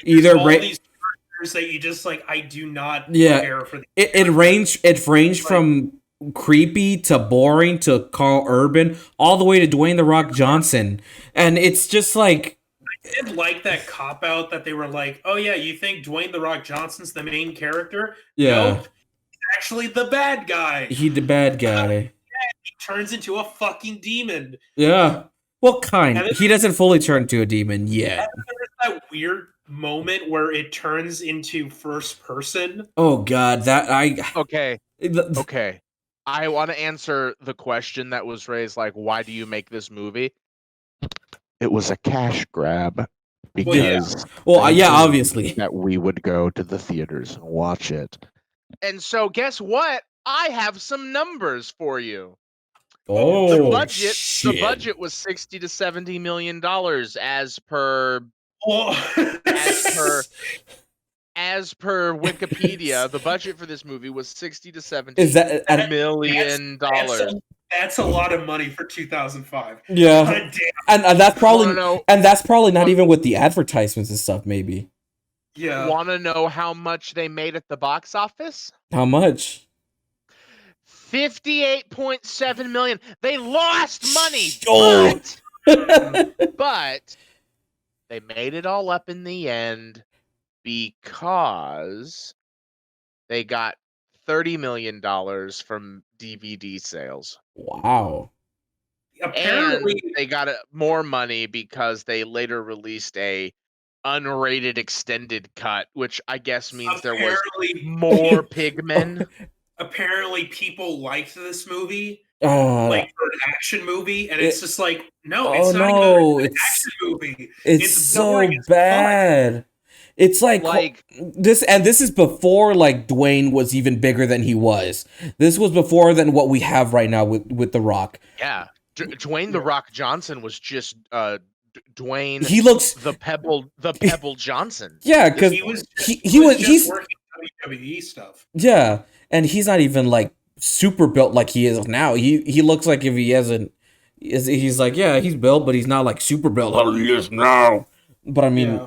either these characters that you just like, I do not care for. It ranged from creepy to boring to Carl Urban all the way to Dwayne The Rock Johnson, and it's just like, I did like that cop out that they were like, oh yeah, you think Dwayne The Rock Johnson's the main character? Yeah. Nope. Actually the bad guy. He the bad guy. He turns into a fucking demon. Yeah. Well, he doesn't fully turn into a demon yet. There's that weird moment where it turns into first person. Oh god, Okay. I want to answer the question that was raised, like, why do you make this movie? It was a cash grab because obviously that we would go to the theaters and watch it. And so guess what? I have some numbers for you. Oh, the budget shit. The budget was $60 to $70 million as per as per Wikipedia. The budget for this movie was $60 to $70 million. That's a lot of money for 2005. Yeah, and that's probably not even with the advertisements and stuff. Maybe. Yeah. Want to know how much they made at the box office? How much? $58.7 million. They lost money. Oh. But they made it all up in the end because they got $30 million from DVD sales. Wow. Apparently, and they got more money because they later released a unrated extended cut, which I guess means there was more pigmen. Apparently, people liked this movie, like for an action movie, and it's just like, no, it's not even an action movie. It's so bad. It's like this, and this is before like Dwayne was even bigger than he was. This was before than what we have right now with The Rock. Yeah, Dwayne The Rock Johnson was just Dwayne. He looks the Pebble Johnson. Yeah, because he's working WWE stuff. Yeah, and he's not even like super built like he is now. He looks like if he hasn't. He's like, yeah, he's built, but he's not like super built like he is now. But I mean.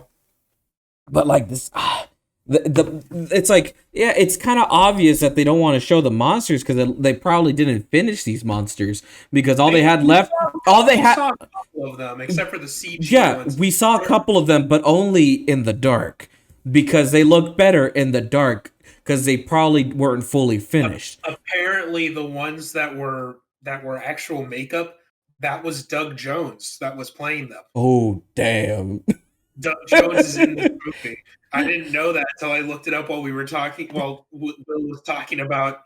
But like this, It's like, yeah, it's kind of obvious that they don't want to show the monsters because they probably didn't finish these monsters because all they had left, all they We had, saw a couple of them, except for the CG yeah, ones. we saw a couple of them, but only in the dark because they look better in the dark because they probably weren't fully finished. Apparently, the ones that were actual makeup, that was Doug Jones that was playing them. Oh, damn. Doug Jones is in this movie. I didn't know that until I looked it up while we were talking. While Will was talking about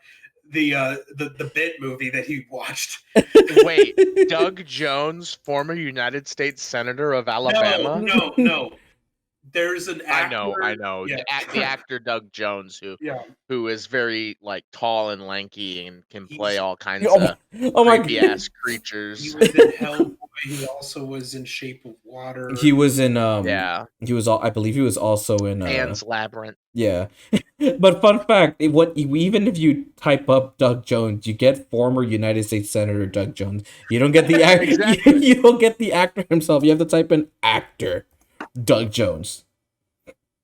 the bit movie that he watched. Wait, Doug Jones, former United States Senator of Alabama? No. There's an actor. I know. Yeah. The actor Doug Jones, Yeah. who is very like tall and lanky and can play He's- all kinds Oh, of oh my creepy god. ass creatures. He was in Hellboy. He also was in Shape of Water. He was in Yeah, he was all I believe he was also in Pan's Labyrinth. yeah. But fun fact, even if you type up Doug Jones, you get former United States Senator Doug Jones. You don't get the actor. Exactly. You don't get the actor himself. You have to type in actor Doug Jones.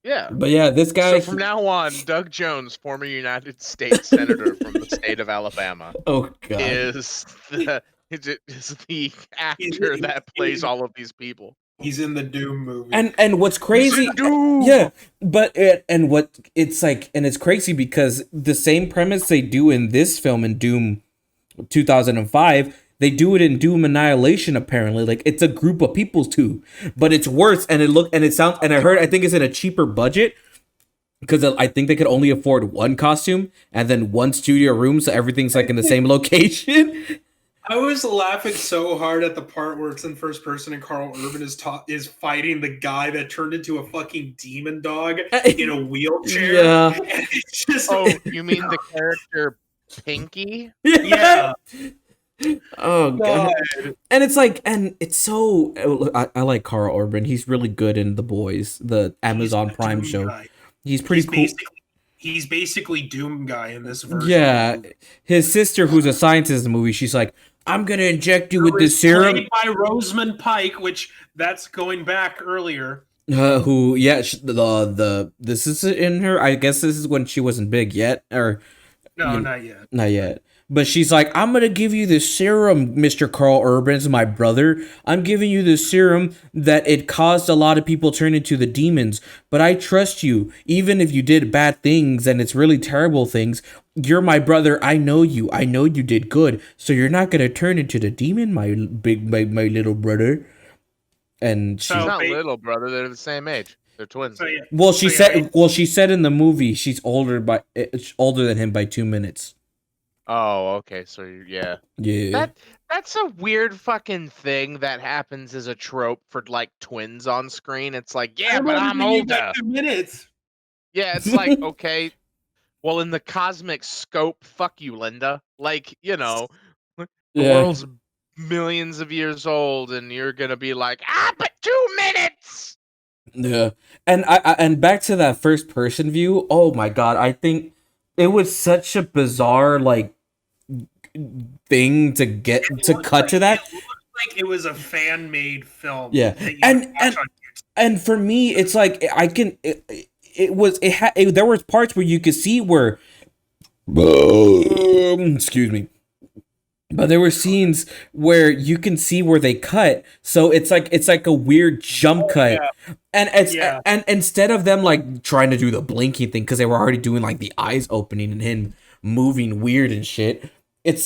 Yeah. But yeah, this guy. So from now on, Doug Jones, former United States Senator from the state of Alabama, Oh god. is the actor that plays all of these people. He's in the Doom movie. And what's crazy, Doom! yeah, but it's crazy because the same premise they do in this film in Doom 2005, they do it in Doom Annihilation apparently. Like it's a group of people too, but it's worse and it sounds and I think it's in a cheaper budget because I think they could only afford one costume and then one studio room, so everything's like in the same location. I was laughing so hard at the part where it's in first person and Carl Urban is fighting the guy that turned into a fucking demon dog in a wheelchair. Yeah. And it's just Oh, you mean the character Pinky? yeah. Oh god. And it's like, and it's so I like Carl Urban. He's really good in The Boys, the Amazon He's the Prime Doom show. guy. He's pretty cool. He's basically Doom guy in this version. Yeah, his sister, who's a scientist in the movie, she's like, "I'm gonna inject you with this serum." Played by Rosamund Pike, which that's going back earlier. Who? Yeah, this is in her. I guess this is when she wasn't big yet, or No, not yet. not yet. But she's like, I'm gonna give you this serum, Mr. Carl Urban's my brother. I'm giving you this serum that it caused a lot of people turn into the demons. But I trust you, even if you did bad things and it's really terrible things. You're my brother. I know you. I know you did good. So you're not gonna turn into the demon, my little brother. And she's So- He's not ba- little brother. They're the same age. They're twins. So, yeah. well, she So, yeah, said. She said in the movie she's older than him by 2 minutes. Oh, okay. So yeah. Yeah. That's a weird fucking thing that happens as a trope for like twins on screen. It's like, yeah, but I'm older. 2 minutes. Yeah, it's like, okay. Well, in the cosmic scope, fuck you, Linda. Like, the Yeah. world's millions of years old, and you're gonna be like, but 2 minutes. Yeah, and and back to that first person view. Oh my god, I think it was such a bizarre like thing to get to cut to that. It looked like it was a fan made film. Yeah, that you and could watch on YouTube. and for me, it's like I can. There was parts where you could see where. Excuse me. But there were scenes where you can see where they cut, so it's like a weird jump cut, and and instead of them like trying to do the blinking thing because they were already doing like the eyes opening and him moving weird and shit, it's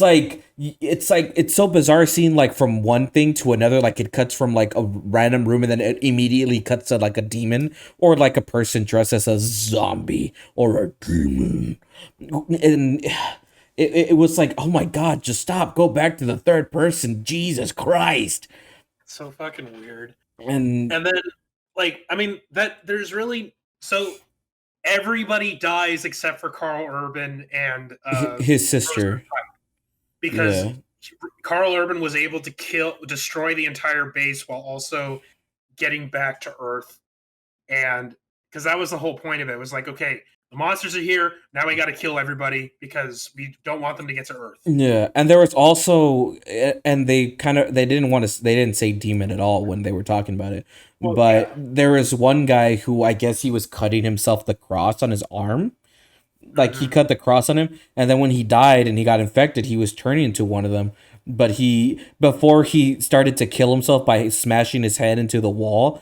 so bizarre seeing like from one thing to another, like it cuts from like a random room and then it immediately cuts to like a demon or like a person dressed as a zombie or a demon, and. It was like, oh my god, just stop, go back to the third person, Jesus Christ. It's so fucking weird. And then, like, I mean, that there's really so everybody dies except for Carl Urban and his sister. because Yeah. Carl Urban was able to destroy the entire base while also getting back to Earth, and because that was the whole point of it. It was like, okay, The monsters are here. Now we got to kill everybody because we don't want them to get to Earth. Yeah, and there was also, and they didn't say demon at all when they were talking about it, Well, but yeah. there was one guy who I guess he was cutting himself the cross on his arm, like he cut the cross on him, and then when he died and he got infected, he was turning into one of them. But before he started to kill himself by smashing his head into the wall,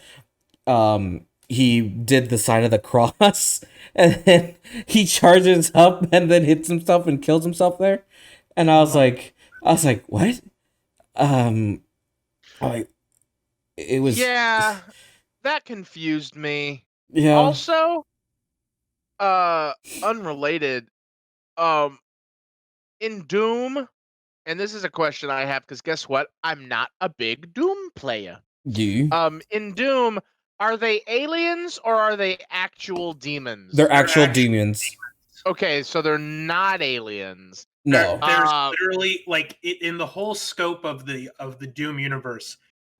he did the sign of the cross, and then he charges up and then hits himself and kills himself there. And I was like, what? Like it was, Yeah, that confused me. yeah, Also, unrelated, um, in Doom, and this is a question I have because guess what? I'm not a big Doom player. you. In Doom, are they aliens or are they actual demons? They're actual actual demons. Okay, so they're not aliens. No. There's Uh, literally like in the whole scope of the Doom universe,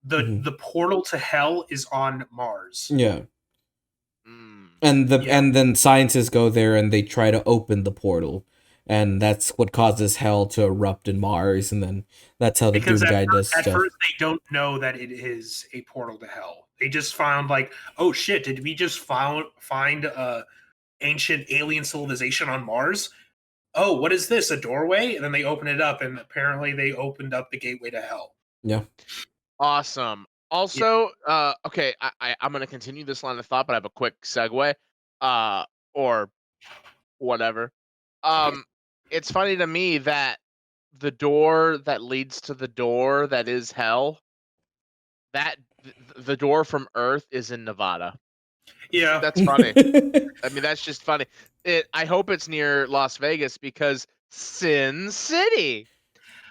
Mhm. the portal to hell is on Mars. Yeah. mm, And then scientists go there and they try to open the portal. And that's what causes hell to erupt in Mars, and then that's how the Because Doom guy does at stuff. first they don't know that it is a portal to hell. They just found like, oh shit, did we just find a ancient alien civilization on Mars? Oh, what is this? A doorway? And then they open it up, and apparently they opened up the gateway to hell. Yeah. awesome. Also, okay, I'm gonna continue this line of thought, but I have a quick segue, or whatever. It's funny to me that the door that leads to the door that is hell, that the door from Earth is in Nevada. Yeah, That's funny. I mean, that's just funny. I hope it's near Las Vegas because Sin City.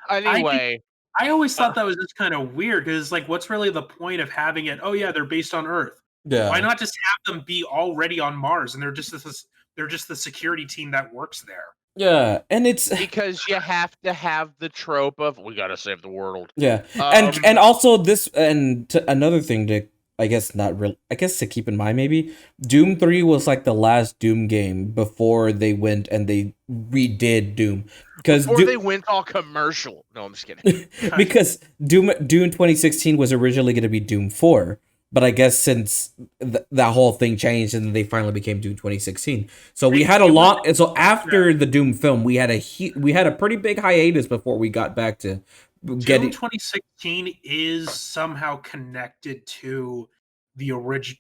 Anyway, I always thought that was just kind of weird because like, what's really the point of having it? Oh yeah, they're based on Earth. Yeah. Why not just have them be already on Mars and they're just the security team that works there? Yeah, and it's because you have to have the trope of we gotta save the world. yeah, Um, and also this, and another thing to, I guess not real, I guess to keep in mind, maybe Doom 3 was like the last Doom game before they went and they redid Doom, because Or they went all commercial. No, I'm just kidding. because Doom 2016 was originally going to be Doom 4, but I guess since that whole thing changed and then they finally became Doom 2016. So we had a long, and so after the Doom film, we had a pretty big hiatus before we got back to Doom 2016 is somehow connected to the original,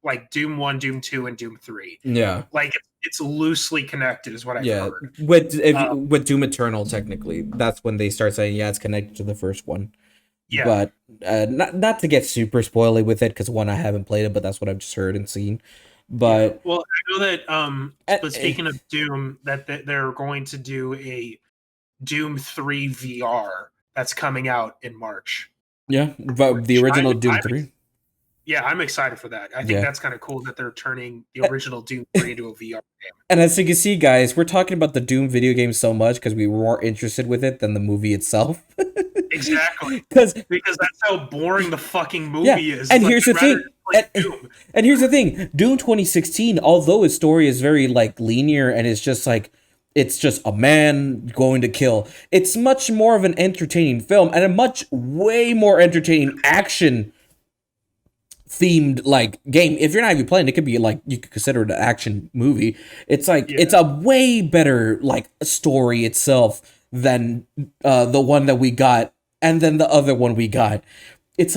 like Doom 1, Doom 2, and Doom 3. Yeah. Like it's loosely connected, is what I've heard. With Doom Eternal, technically, that's when they start saying, yeah, it's connected to the first one. Yeah. But not to get super spoily with it, because one, I haven't played it, but that's what I've just heard and seen. But well, I know that but speaking of Doom, that they're going to do a Doom 3 VR that's coming out in March. yeah, but the original Doom 3. Yeah, I'm excited for that. I think that's kind of cool that they're turning the original Doom 3 into a VR game. And as you can see, guys, we're talking about the Doom video game so much because we were more interested with it than the movie itself. Exactly. Because that's how boring the fucking movie is. And like, here's the thing. And here's the thing. Doom 2016, although its story is very like linear and it's just like it's just a man going to kill, it's much more of an entertaining film and a way more entertaining action themed like game. If you're not even playing, it could be like you could consider it an action movie. It's like it's a way better like story itself than the one that we got and then the other one we got. It's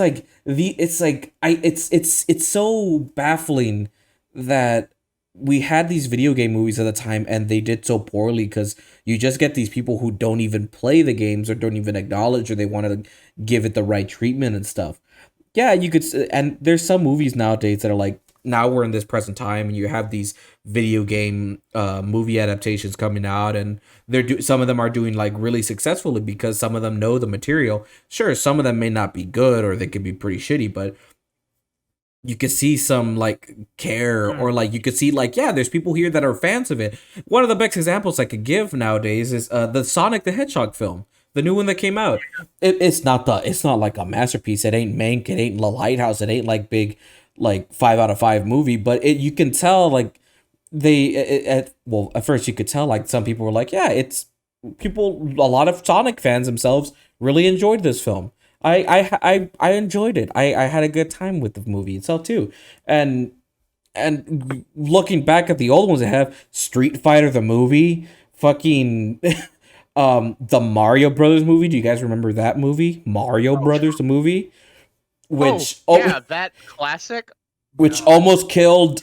so baffling that we had these video game movies at the time and they did so poorly because you just get these people who don't even play the games or don't even acknowledge or they want to give it the right treatment and stuff. Yeah, you could, and there's some movies nowadays that are like, now we're in this present time and you have these video game movie adaptations coming out and some of them are doing like really successfully because some of them know the material. Sure, some of them may not be good or they could be pretty shitty, but you could see some like care or like you could see like, yeah, there's people here that are fans of it. One of the best examples I could give nowadays is the Sonic the Hedgehog film. The new one that came out, it's not like a masterpiece. It ain't Mank. It ain't The Lighthouse. It ain't like big, like 5 out of 5 movie. But you can tell like well, at first you could tell, like, some people were like, yeah, a lot of Sonic fans themselves really enjoyed this film. I enjoyed it. I had a good time with the movie itself too. And looking back at the old ones, they have Street Fighter the movie, fucking the Mario Brothers movie. Do you guys remember that movie? Mario Brothers the movie? Which yeah, that classic. which almost killed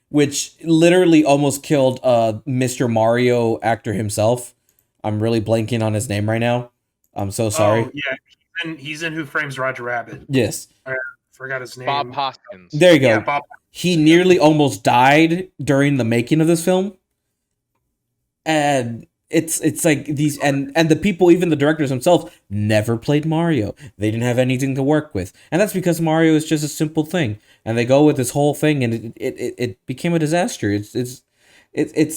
which literally almost killed Mr. Mario actor himself. I'm really blanking on his name right now. I'm so sorry. Oh, yeah, he's in Who Framed Roger Rabbit. Yes. I forgot his name. Bob Hoskins. There you go. Yeah, Bob. He nearly almost died during the making of this film. And it's like these and the people, even the directors themselves, never played Mario. They didn't have anything to work with. And that's because Mario is just a simple thing. And they go with this whole thing and it became a disaster. It's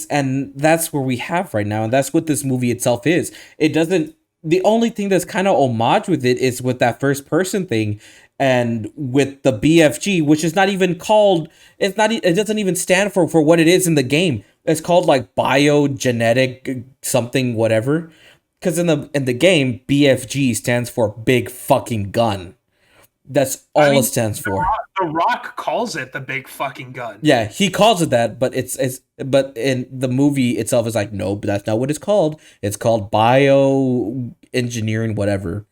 and that's where we have right now, and that's what this movie itself is. It doesn't The only thing that's kind of homage with it is with that first person thing and with the BFG, which is not even called, it doesn't even stand for what it is in the game. It's called like biogenetic something whatever. Because in the game, BFG stands for big fucking gun. That's all it stands for. The Rock calls it the big fucking gun. Yeah, he calls it that, but but in the movie itself is like, no, but that's not what it's called. It's called bioengineering whatever.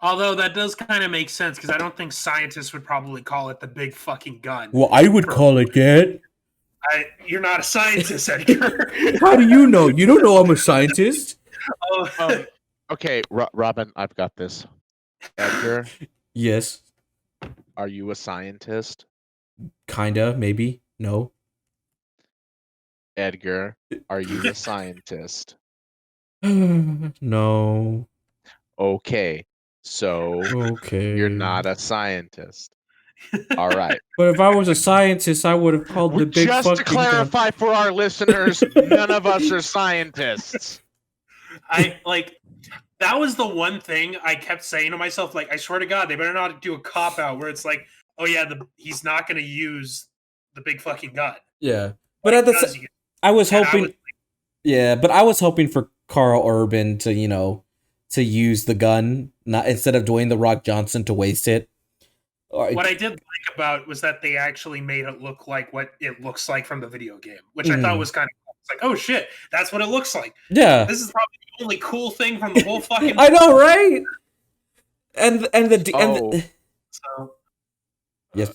Although that does kind of make sense because I don't think scientists would probably call it the big fucking gun. Well, I would call it that. You're not a scientist, Edgar. How do you know? You don't know I'm a scientist. Okay, Robin, I've got this. Edgar, Yes, are you a scientist? kinda, maybe, no. Edgar, are you a scientist? No. Okay, so Okay. you're not a scientist. All right. But if I was a scientist, I would have called the big Just fucking to clarify for our listeners, none of us are scientists. That was the one thing I kept saying to myself. Like, I swear to God, they better not do a cop out where it's like, oh yeah, he's not going to use the big fucking gun. Yeah, but at the I was hoping. Yeah, but I was hoping for Carl Urban to to use the gun, not instead of Dwayne the Rock Johnson to waste it. What I did like about was that they actually made it look like what it looks like from the video game, which I thought was kind of cool. It's like, oh shit, that's what it looks like. Yeah, this is probably the only cool thing from the whole fucking. I know, right? So yes.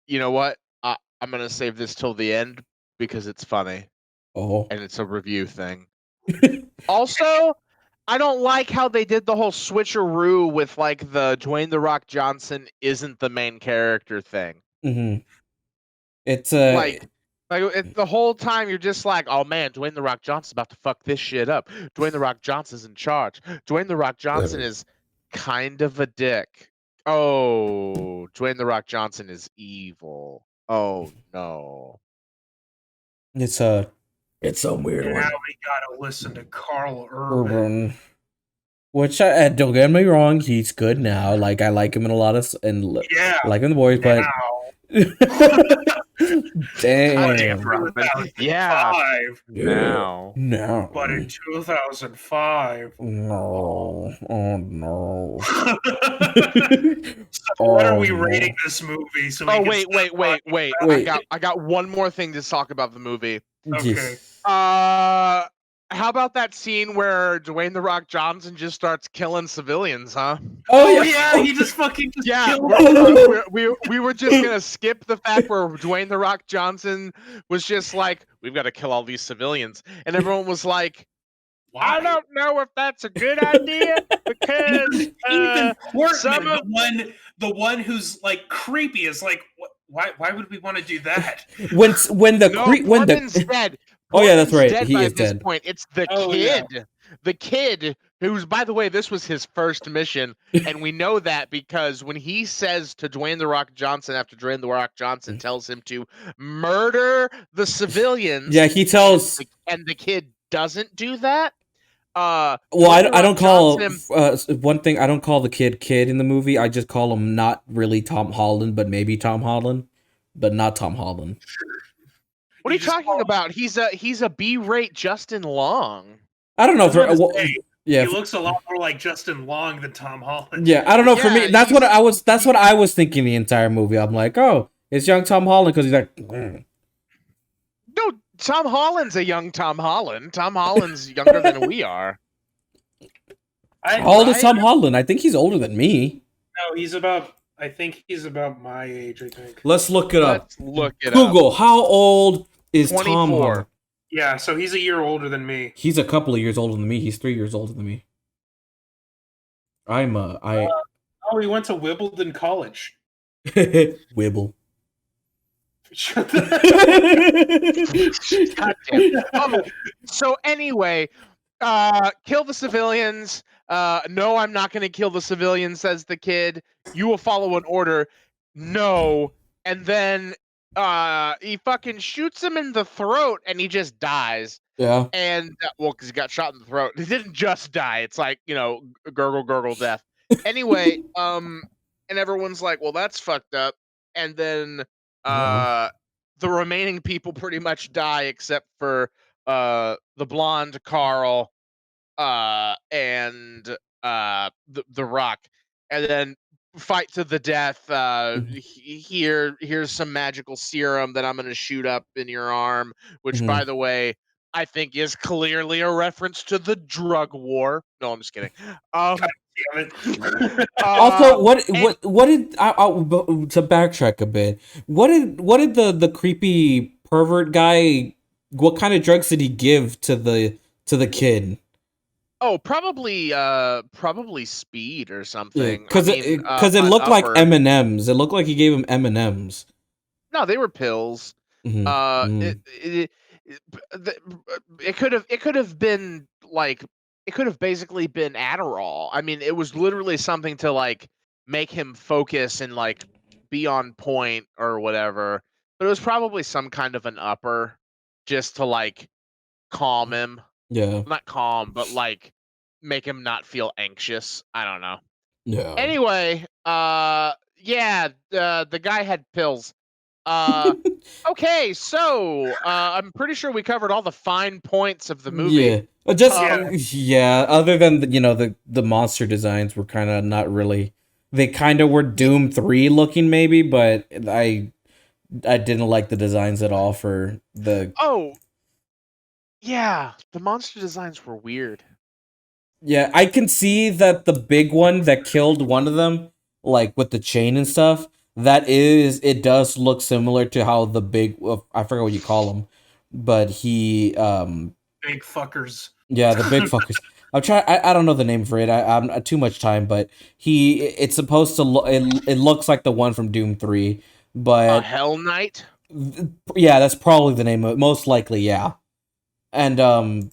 You know what? I'm gonna save this till the end because it's funny. Oh, and it's a review thing. Also, I don't like how they did the whole switcheroo with like the Dwayne the Rock Johnson isn't the main character thing. Mm-hmm. It's like the whole time you're just like, oh man, Dwayne the Rock Johnson's about to fuck this shit up. Dwayne the Rock Johnson's in charge. Dwayne the Rock Johnson is kind of a dick. Oh, Dwayne the Rock Johnson is evil. Oh no. It's a weird one. Now we gotta listen to Carl Urban. Which don't get me wrong, he's good now. Like I like him in a lot of like in The Boys, but damn, yeah, no. But in 2005, no, oh no. So what are we rating this movie? So wait. I got one more thing to talk about the movie. Okay. How about that scene where Dwayne the Rock Johnson just starts killing civilians, huh? Oh yeah, he just fucking killed we were just gonna skip the fact where Dwayne the Rock Johnson was just like, we've got to kill all these civilians, and everyone was like, I don't know if that's a good idea because even Portman, the one who's like creepy, is like, why would we want to do that? Portman's dead. Oh yeah, that's right. Dead he by is this dead. point. It's the kid. Yeah. The kid who's, by the way, this was his first mission, and we know that because when he says to Dwayne the Rock Johnson after Dwayne the Rock Johnson tells him to murder the civilians. Yeah, he tells, and the kid doesn't do that. Well, I don't call one thing. I don't call the kid in the movie. I just call him not really Tom Holland, but maybe Tom Holland, but not Tom Holland. What are you just talking call- about? He's a B-rate Justin Long. I don't know. I was gonna say, Yeah, he looks a lot more like Justin Long than Tom Holland. yeah. I don't know. For Yeah, me, that's what I was. That's what I was thinking the entire movie. I'm like, oh, it's young Tom Holland because he's like. No, Tom Holland's a young Tom Holland. Tom Holland's younger than we are. How old is Right? Tom Holland? I think he's older than me. No, he's about. I think he's about my age. I think. Let's look it up. Let's look it up. Google, how old is Tom 24. Holland? Yeah, so he's a year older than me. He's a couple of years older than me. He's 3 years older than me. I Oh, he went to Wimbledon College. Wibble. Shut the- God damn. Oh, so anyway, kill the civilians. No, I'm not going to kill the civilians, says the kid. You will follow an order. No. And then he fucking shoots him in the throat and he just dies. Yeah. And, well, because he got shot in the throat. He didn't just die. It's like, gurgle, gurgle death. Anyway, and everyone's like, well, that's fucked up. And then the remaining people pretty much die except for the blonde Carl and the Rock, and then fight to the death. Here's some magical serum that I'm gonna shoot up in your arm, which by the way I think is clearly a reference to the drug war. No, I'm just kidding. Damn it. Also, what did to backtrack a bit? What did the creepy pervert guy? What kind of drugs did he give to the kid? Oh, probably speed or something. Because it looked like M&Ms. It looked like he gave him M&Ms. No, they were pills. It could have been like, it could have basically been Adderall. I mean, it was literally something to like make him focus and like be on point or whatever. But it was probably some kind of an upper just to like calm him. Yeah. Not calm, but like make him not feel anxious. I don't know. Yeah. Anyway, yeah, the guy had pills. Okay, so I'm pretty sure we covered all the fine points of the movie. Yeah. Yeah. Other than the monster designs were kind of not really. They kind of were Doom 3 looking maybe, but I didn't like the designs at all for the. Oh. Yeah, the monster designs were weird. Yeah, I can see that the big one that killed one of them, like with the chain and stuff, it does look similar to how the big, I forget what you call him, but he Big fuckers. Yeah, the big fuckers. I don't know the name for it. I'm too much time, but it's supposed to look. It looks like the one from Doom 3, but Hell Knight. Yeah, that's probably the name of it. Most likely, yeah. And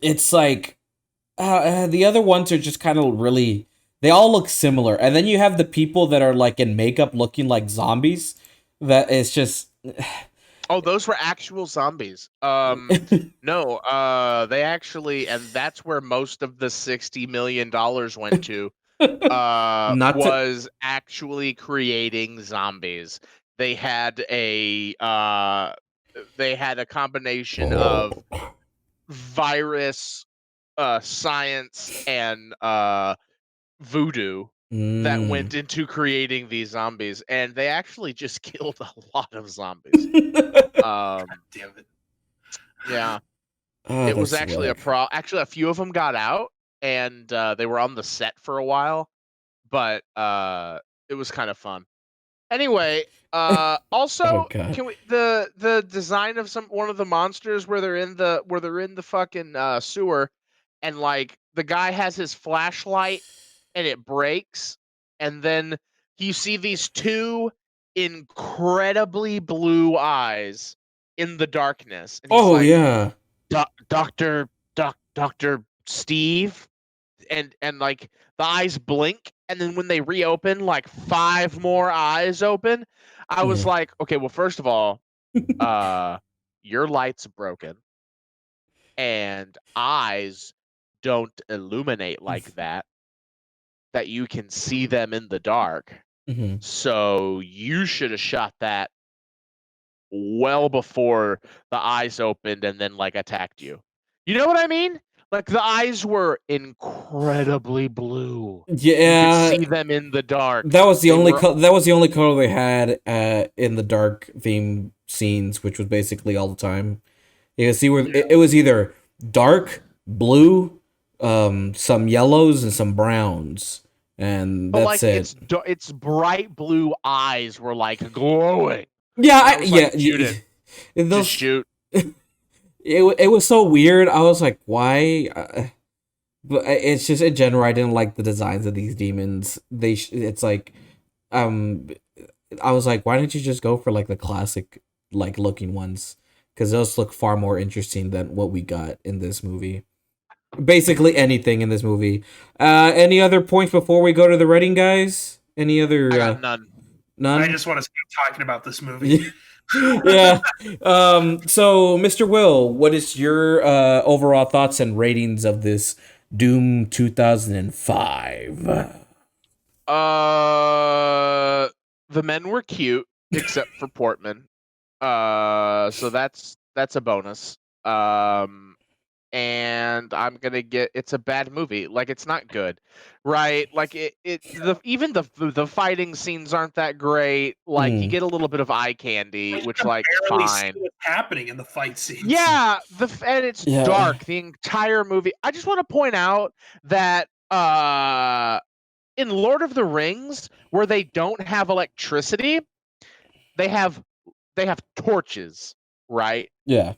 it's like the other ones are just kind of really. They all look similar, and then you have the people that are like in makeup, looking like zombies. That it's just. Oh, those were actual zombies. No, they actually, and that's where most of the $60 million went to. Was actually creating zombies. They had a combination of virus, science, and voodoo that went into creating these zombies, and they actually just killed a lot of zombies. Damn it. Yeah. It was actually actually a few of them got out, and they were on the set for a while, but it was kind of fun. Anyway, also can we the design of one of the monsters where they're in the fucking sewer, and like the guy has his flashlight and it breaks, and then you see these two incredibly blue eyes in the darkness, and he's like, yeah, Doctor Steve, and like the eyes blink, and then when they reopen, like 5 more eyes open. I was like, okay, well, first of all, your light's broken, and eyes don't illuminate like that you can see them in the dark. So you should have shot that well before the eyes opened and then like attacked you. You know what I mean? Like the eyes were incredibly blue. You could Yeah, see them in the dark. that was the They only were that was the only color they had in the dark theme scenes, which was basically all the time. You can see where it was either dark blue, some yellows and some browns, and but that's like it. its bright blue eyes were like glowing. Yeah, I was like, yeah. just Those shoot. it was so weird. I was like, why? But it's just in general, I didn't like the designs of these demons. It's like, um, I was like, why didn't you just go for like the classic like looking ones? Because those look far more interesting than what we got in this movie. Basically anything in this movie. Any other points before we go to the rating, guys? Any other? I got none. None. I just want to stop talking about this movie. Yeah. So, Mr. Will, what is your overall thoughts and ratings of this Doom 2005? The men were cute except for Portman. So that's a bonus. And I'm gonna get it's a bad movie. Like it's not good, right? Like even the fighting scenes aren't that great. Like you Mhm. get a little bit of eye candy, You which can like barely fine. see what's happening in the fight scenes. Yeah, and it's Yeah. dark the entire movie. I just want to point out that in Lord of the Rings, where they don't have electricity, they have torches, right? Yeah.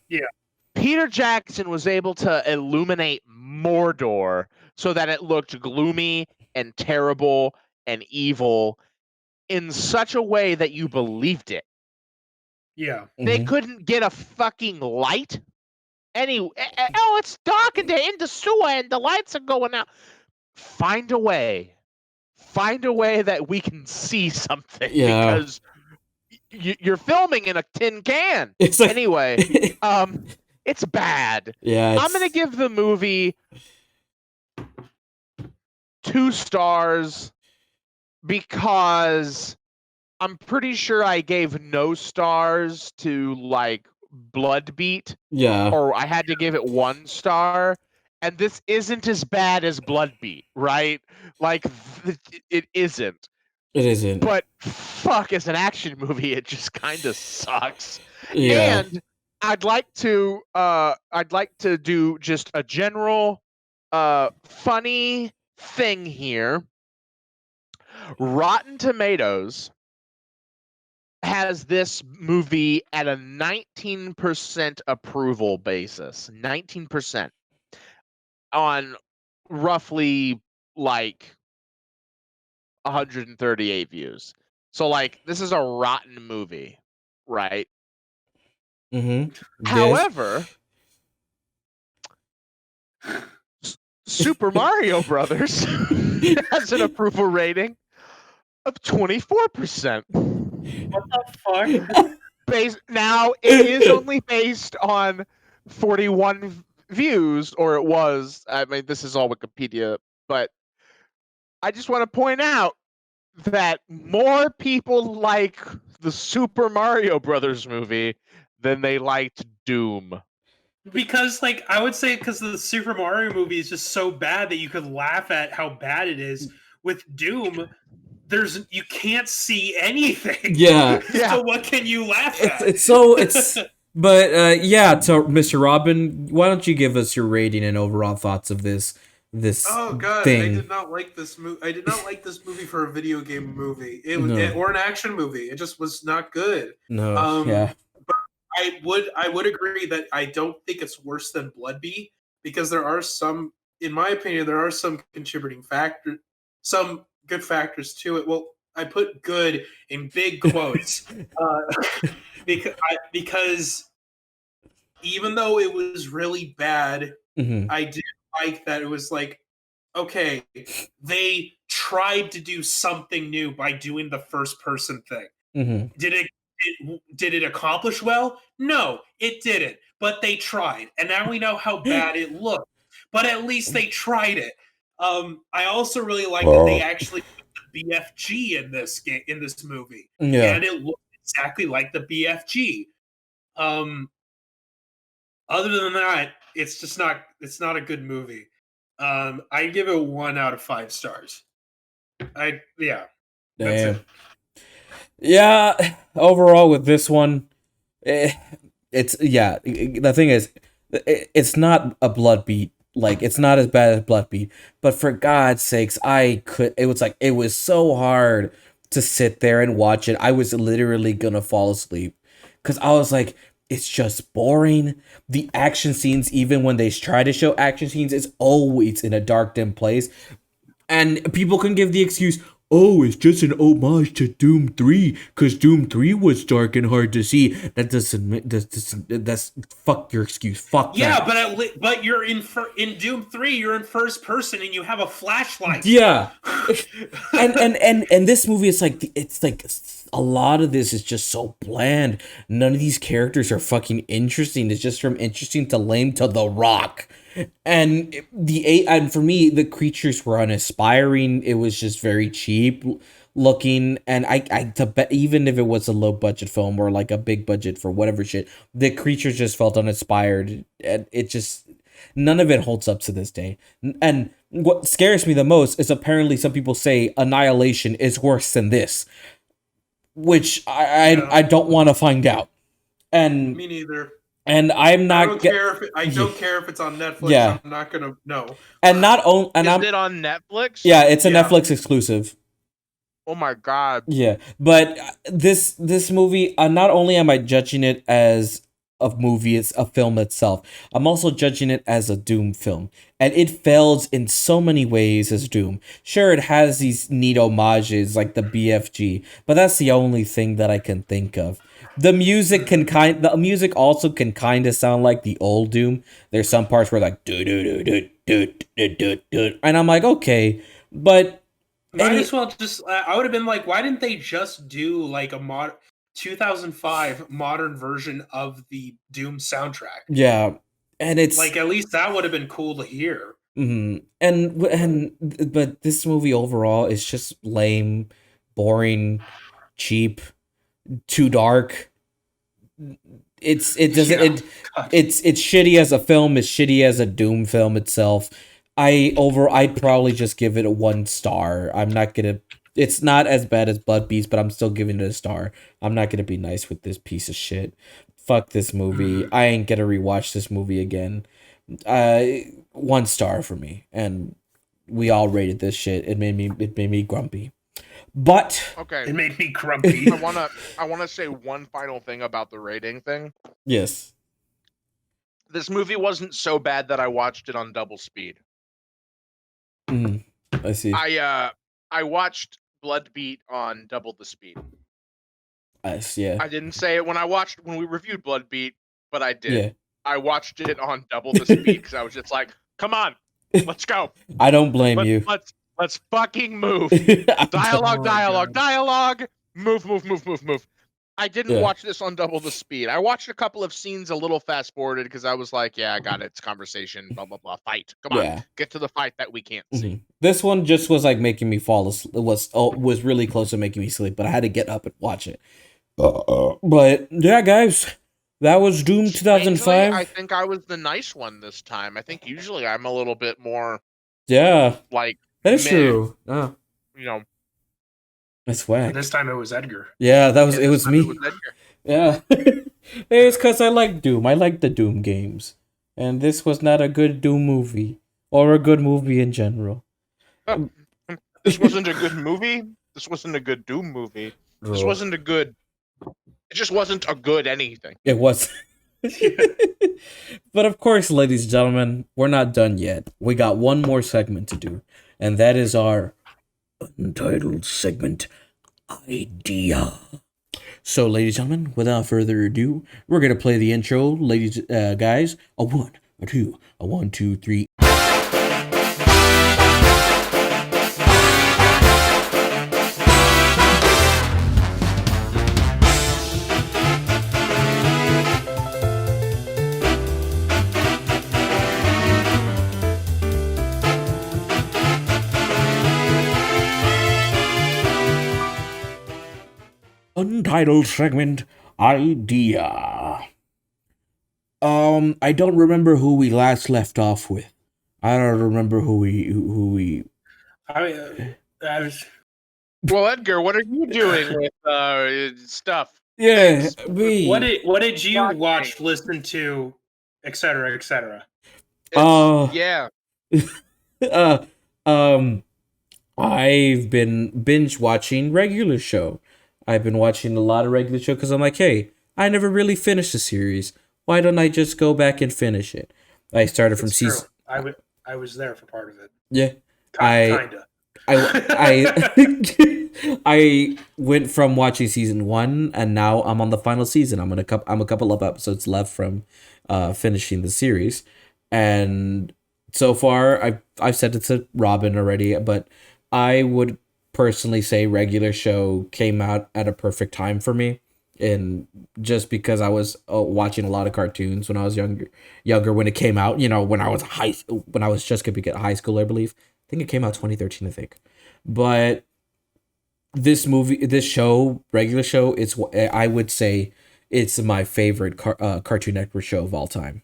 Peter Jackson was able to illuminate Mordor so that it looked gloomy and terrible and evil in such a way that you believed it. Yeah. They Mhm. couldn't get a fucking light. Oh, it's dark in the sewer and the lights are going out. Find a way. Find a way that we can see something Yeah. because you're filming in a tin can. It's like Anyway, it's bad. yeah, I'm gonna give the movie 2 stars because I'm pretty sure I gave no stars to like Bloodbeat, yeah. or I had to give it 1 star. And this isn't as bad as Bloodbeat, right? Like it isn't. It isn't. But fuck, as an action movie, it just kind of sucks. Yeah. And I'd like to do just a general funny thing here. Rotten Tomatoes has this movie at a 19% approval basis. 19% on roughly like 138 views. So like this is a rotten movie, right? Mhm. Yes. However, Super Mario Brothers has an approval rating of 24%. What the fuck? Now it is only based on 41 views, or it was. I mean, this is all Wikipedia, but I just want to point out that more people like the Super Mario Brothers movie than they liked Doom. Because, like, I would say because the Super Mario movie is just so bad that you could laugh at how bad it is. With Doom, you can't see anything. Yeah. So what can you laugh at? But yeah, so Mr. Robin, why don't you give us your rating and overall thoughts of this Oh god, thing? I did not like this movie. I did not like this movie for a video game movie. No. Or an action movie. It just was not good. No. Yeah. But I would agree that I don't think it's worse than Bloodbeat because there are some, in my opinion, there are some contributing factors, some good factors to it. Well, I put good in big quotes because even though it was really bad, Mhm. I did like that it was like, okay, they tried to do something new by doing the first person thing. Mhm. Did it accomplish well? No, it didn't. But they tried, and now we know how bad it looked. But at least they tried it. I also really like that they actually put the BFG in this movie, Yeah. and it looked exactly like the BFG. Um, other than that, it's just not. It's not a good movie. I give it 1 out of 5 stars. That's Damn. it. Yeah, overall with this one, eh, it's yeah. The thing is, it's not a blood beat. Like it's not as bad as blood beat. But for God's sakes, I could. It was like it was so hard to sit there and watch it. I was literally gonna fall asleep because I was like, it's just boring. The action scenes, even when they try to show action scenes, it's always in a dark, dim place. And people can give the excuse, oh, it's just an homage to Doom 3, because Doom 3 was dark and hard to see. That doesn't, that's fuck your excuse. Fuck Yeah, that. but you're in Doom 3. You're in first person and you have a flashlight. Yeah. and this movie is like, it's like a lot of this is just so bland. None of these characters are fucking interesting. It's just from interesting to lame to The Rock. And for me, the creatures were uninspiring. It was just very cheap looking, and I to bet, even if it was a low budget film or like a big budget for whatever shit, the creatures just felt uninspired, and it just none of it holds up to this day. And what scares me the most is apparently some people say Annihilation is worse than this, which I don't want to find out. And Me neither. and I'm not. I don't care if I don't care if it's on Netflix. Yeah. I'm not gonna no. And not only, and Is I'm it on Netflix? yeah, it's a Yeah. Netflix exclusive. Oh my god. Yeah, but this movie, not only am I judging it as a movie, it's a film itself. I'm also judging it as a Doom film, and it fails in so many ways as Doom. Sure, it has these neat homages like the BFG, but that's the only thing that I can think of. The music also can kind of sound like the old Doom. There's some parts where like do do do do do do do do, and I'm like, okay, but. Might as well just. I would have been like, why didn't they just do like a 2005 modern version of the Doom soundtrack? Yeah, and it's Like at least that would have been cool to hear. but this movie overall is just lame, boring, cheap, too dark. It doesn't Yeah. God. it's shitty as a film, it's shitty as a Doom film itself. I'd probably just give it a 1 star. I'm not gonna. It's not as bad as Blood Beast, but I'm still giving it a star. I'm not gonna be nice with this piece of shit. Fuck this movie. I ain't gonna rewatch this movie again. 1 star for me, and we all rated this shit. It made me grumpy. But Okay. It made me grumpy. I wanna say one final thing about the rating thing. yes, This movie wasn't so bad that I watched it on double speed. I see. I watched Blood Beat on double the speed. Yeah. I didn't say it when we reviewed Blood Beat, but I did. Yeah. I watched it on double the speed because I was just like, "Come on, let's go. I don't blame you. Let's fucking move. I'm Dialogue. Move. I didn't Yeah. watch this on double the speed. I watched a couple of scenes a little fast forwarded because I was like, yeah, I got it. It's conversation, blah, blah, blah. Fight. Come Yeah. on. Get to the fight that we can't see. This one just was like making me fall asleep. Was really close to making me sleep, but I had to get up and watch it. But yeah, guys, that was Doom 2005. Strangely, I think I was the nice one this time. I think usually I'm a little bit more Yeah, like that is meh. true. Oh, You know, that's whack. This time it was Edgar. Yeah, that was yeah, it. Was this time me. Edgar. Yeah, it's because I like Doom. I like the Doom games, and this was not a good Doom movie or a good movie in general. This wasn't a good movie. This wasn't a good Doom movie. This wasn't a good. It just wasn't a good anything. It was. But of course, ladies and gentlemen, we're not done yet. We got one more segment to do, and that is our untitled segment idea. So, ladies and gentlemen, without further ado, we're gonna play the intro, ladies, guys. A 1, a 2, a 1, 2, 3. Untitled segment idea. I don't remember who we last left off with. I don't remember who we. I was Well, Edgar, what are you doing with stuff? Yeah, Things. me. what did you Watching. watch, listen to, etc., etc.? Uh, Yeah. uh, um, I've been binge watching regular show. I've been watching a lot of regular show because I'm like, hey, I never really finished the series. Why don't I just go back and finish it? I started from It's true. season. I was there for part of it. Yeah, I Kinda. I went from watching season 1 and now I'm on the final season. I'm a couple of episodes left from finishing the series. And so far I've said it to Robin already, but I would personally say regular show came out at a perfect time for me. And just because I was watching a lot of cartoons when I was younger when it came out, when I was just gonna be at high school, I believe. I think it came out 2013, I think. But this show, regular show, I would say it's my favorite Cartoon Network show of all time.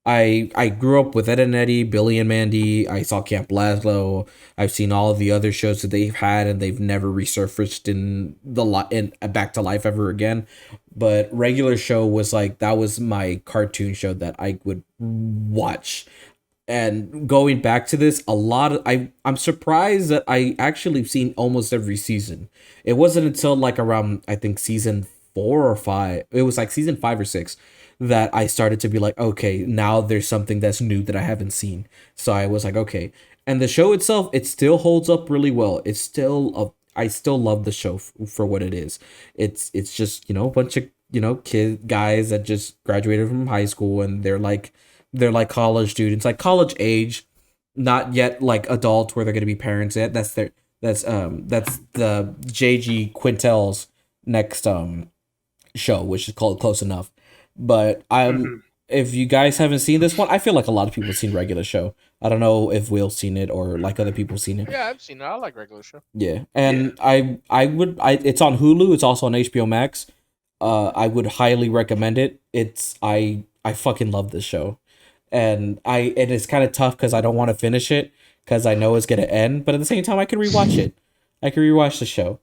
I grew up with Ed and Eddie, Billy and Mandy. I saw Camp Lazlo. I've seen all of the other shows that they've had, and they've never resurfaced in back to life ever again. But regular show was like that was my cartoon show that I would watch. And going back to this, I'm surprised that I actually seen almost every season. It wasn't until like around I think season 4 or 5. It was like season 5 or 6 that I started to be like, okay, now there's something that's new that I haven't seen. So I was like, okay. And the show itself, it still holds up really well. I still love the show for what it is. It's just a bunch of kid guys that just graduated from high school and they're like college students, like college age, not yet like adult where they're gonna be parents yet. That's the JG Quintel's next show, which is called Close Enough. But Mhm. if you guys haven't seen this one, I feel like a lot of people have seen regular show. I don't know if Will's seen it or like other people seen it. Yeah, I've seen it. I like regular show. Yeah, and it's on Hulu. It's also on HBO Max. I would highly recommend it. I fucking love this show, and it is kind of tough because I don't want to finish it because I know it's gonna end. But at the same time, I can rewatch it. I can rewatch the show,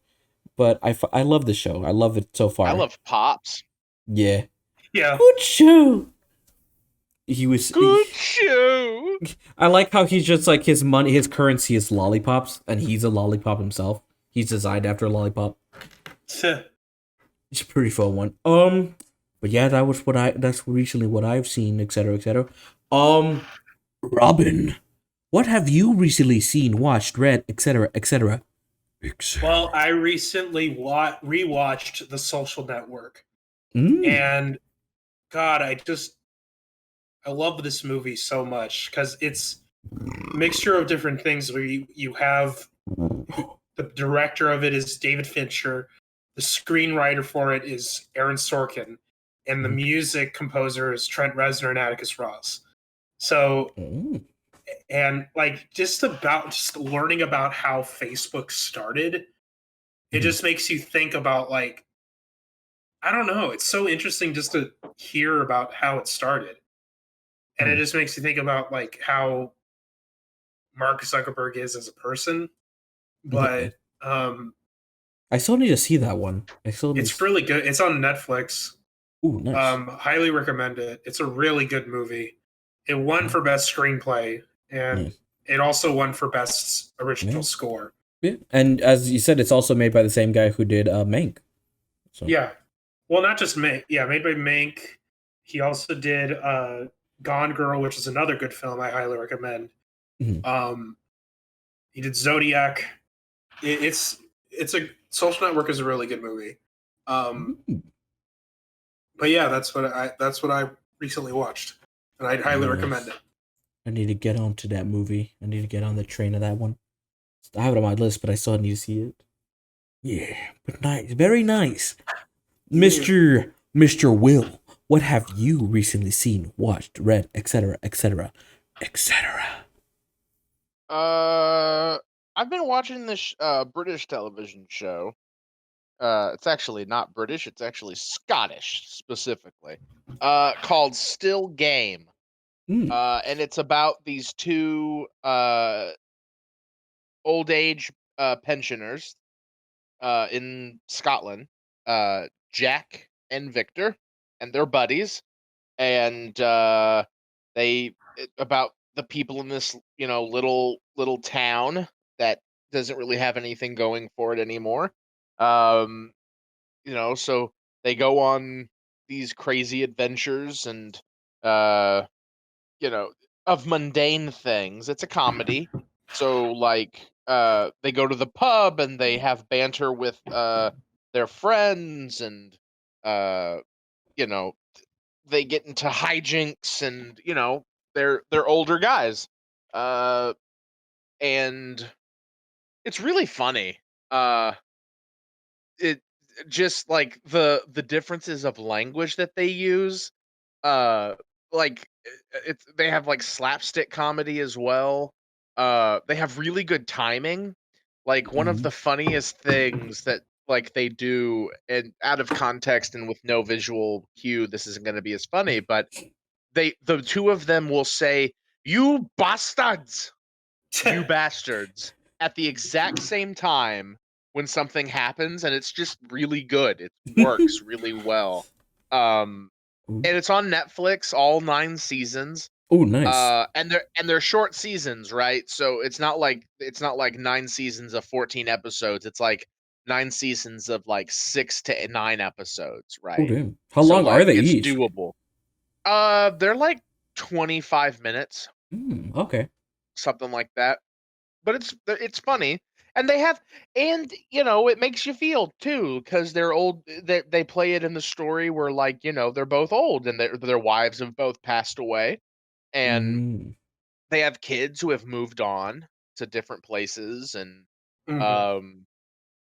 but I love the show. I love it so far. I love Pops. Yeah, Yeah. good show. Good show. I like how he's just like his currency is lollipops, and he's a lollipop himself. He's designed after a lollipop. It's a pretty fun one. But yeah, that's recently what I've seen, etc., etc. Robin, what have you recently seen, watched, read, etc., etc.? Well, I recently rewatched The Social Network, Mm. and God, I love this movie so much because it's a mixture of different things. Where you have the director of it is David Fincher, the screenwriter for it is Aaron Sorkin, and the music composer is Trent Reznor and Atticus Ross. So, Mm. and like just learning about how Facebook started, it Mhm. just makes you think about like I don't know. It's so interesting just to hear about how it started. And it Mhm. just makes you think about like how Mark Zuckerberg is as a person. But I still need to see that one. it's really good. It's on Netflix. Ooh, nice. Highly recommend it. It's a really good movie. It won for best screenplay, and Nice. it also won for best original Yeah. score. Yeah, and as you said, it's also made by the same guy who did Mank. So Yeah, well, not just Mank. Yeah, made by Mank. He also did Gone Girl, which is another good film. I highly recommend. Mhm. He did Zodiac. It's a Social Network is a really good movie. Ooh. But yeah, that's what I recently watched, and I'd highly recommend it. I need to get onto that movie. I need to get on the train of that one. I have it on my list, but I still need to see it. Yeah, but nice, very nice, Mister Will. What have you recently seen, watched, read, etc., etc., etc.? I've been watching this British television show. It's actually not British. It's actually Scottish specifically. Called Still Game. Mm. And it's about these two old age pensioners in Scotland, Jack and Victor, and their buddies, and about the people in this little town that doesn't really have anything going for it anymore. Um, so they go on these crazy adventures and uh, you know, of mundane things. It's a comedy. So like they go to the pub and they have banter with their friends and uh you know, they get into hijinks and they're older guys. Uh and it's really funny. Uh it just like the differences of language that they use, like it's they have like slapstick comedy as well. They have really good timing. Like one of Mhm. the funniest things that like they do, and out of context and with no visual cue this isn't going to be as funny, but the two of them will say, "You bastards, you bastards," at the exact same time when something happens, and it's just really good. It works really well. Um Ooh. and it's on Netflix, all 9 seasons. Oh, nice. And they're short seasons, right? So it's not like 9 seasons of 14 episodes. It's like 9 seasons of like 6 to 9 episodes, Oh, right? damn. How So long are like they it's each? doable. They're like 25 minutes, Okay. something like that. But it's funny. And it makes you feel too, because they're old. They play it in the story where, like, they're both old and their wives have both passed away, and Mm. they have kids who have moved on to different places, and Mhm. um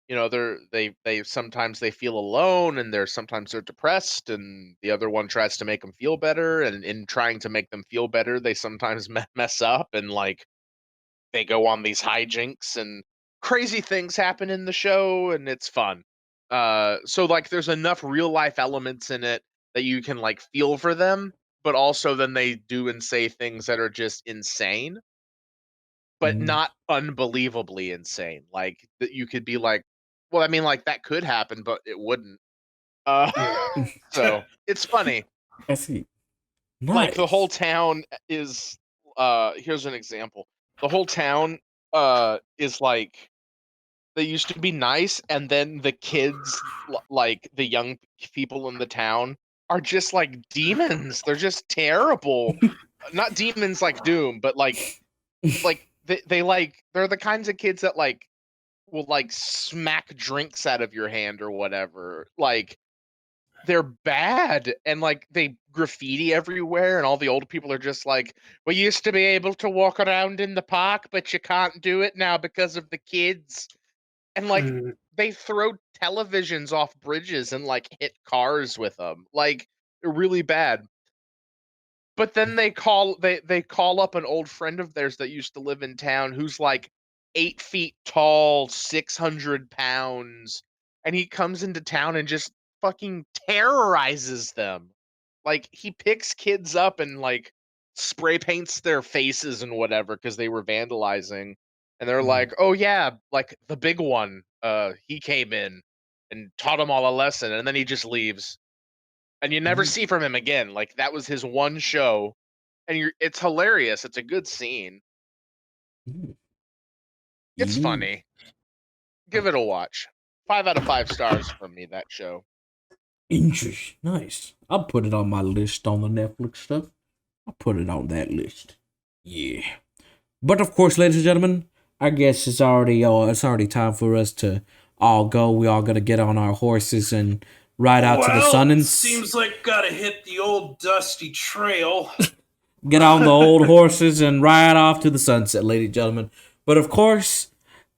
they sometimes they feel alone, and sometimes they're depressed, and the other one tries to make them feel better, and in trying to make them feel better they sometimes mess up, and like they go on these hijinks and crazy things happen in the show, and it's fun. So like there's enough real life elements in it that you can like feel for them, but also then they do and say things that are just insane, but Mm. not unbelievably insane. Like that you could be like, well, I mean, like that could happen, but it wouldn't. Uh, Yeah. so it's funny. I see. Like the whole Nice. town is. Here's an example. The whole town is like they used to be nice, and then the kids, like the young people in the town, are just like demons. They're just terrible. Not demons like Doom, but like they're the kinds of kids that like will like smack drinks out of your hand or whatever. Like they're bad, and like they graffiti everywhere, and all the old people are just like, we used to be able to walk around in the park, but you can't do it now because of the kids. And like Mm. they throw televisions off bridges and like hit cars with them. Like they're really bad. But then they call up an old friend of theirs that used to live in town who's like 8 feet tall, 600 pounds, and he comes into town and just fucking terrorizes them. Like he picks kids up and like spray paints their faces and whatever because they were vandalizing. And they're Mm. like, "Oh yeah, like the big one, he came in and taught them all a lesson," and then he just leaves and you never Mm. see from him again. Like that was his one show, and it's hilarious. It's a good scene. Mm. It's Eee. funny. Give it a watch. 5 out of 5 stars from me. That show. Interest. Nice. I'll put it on my list on the Netflix stuff. I'll put it on that list. Yeah. But of course, ladies and gentlemen, I guess it's already time for us to all go. We all gotta get on our horses and ride out to the sun and seems like gotta hit the old dusty trail. get on the old horses and ride off to the sunset, ladies and gentlemen. But of course,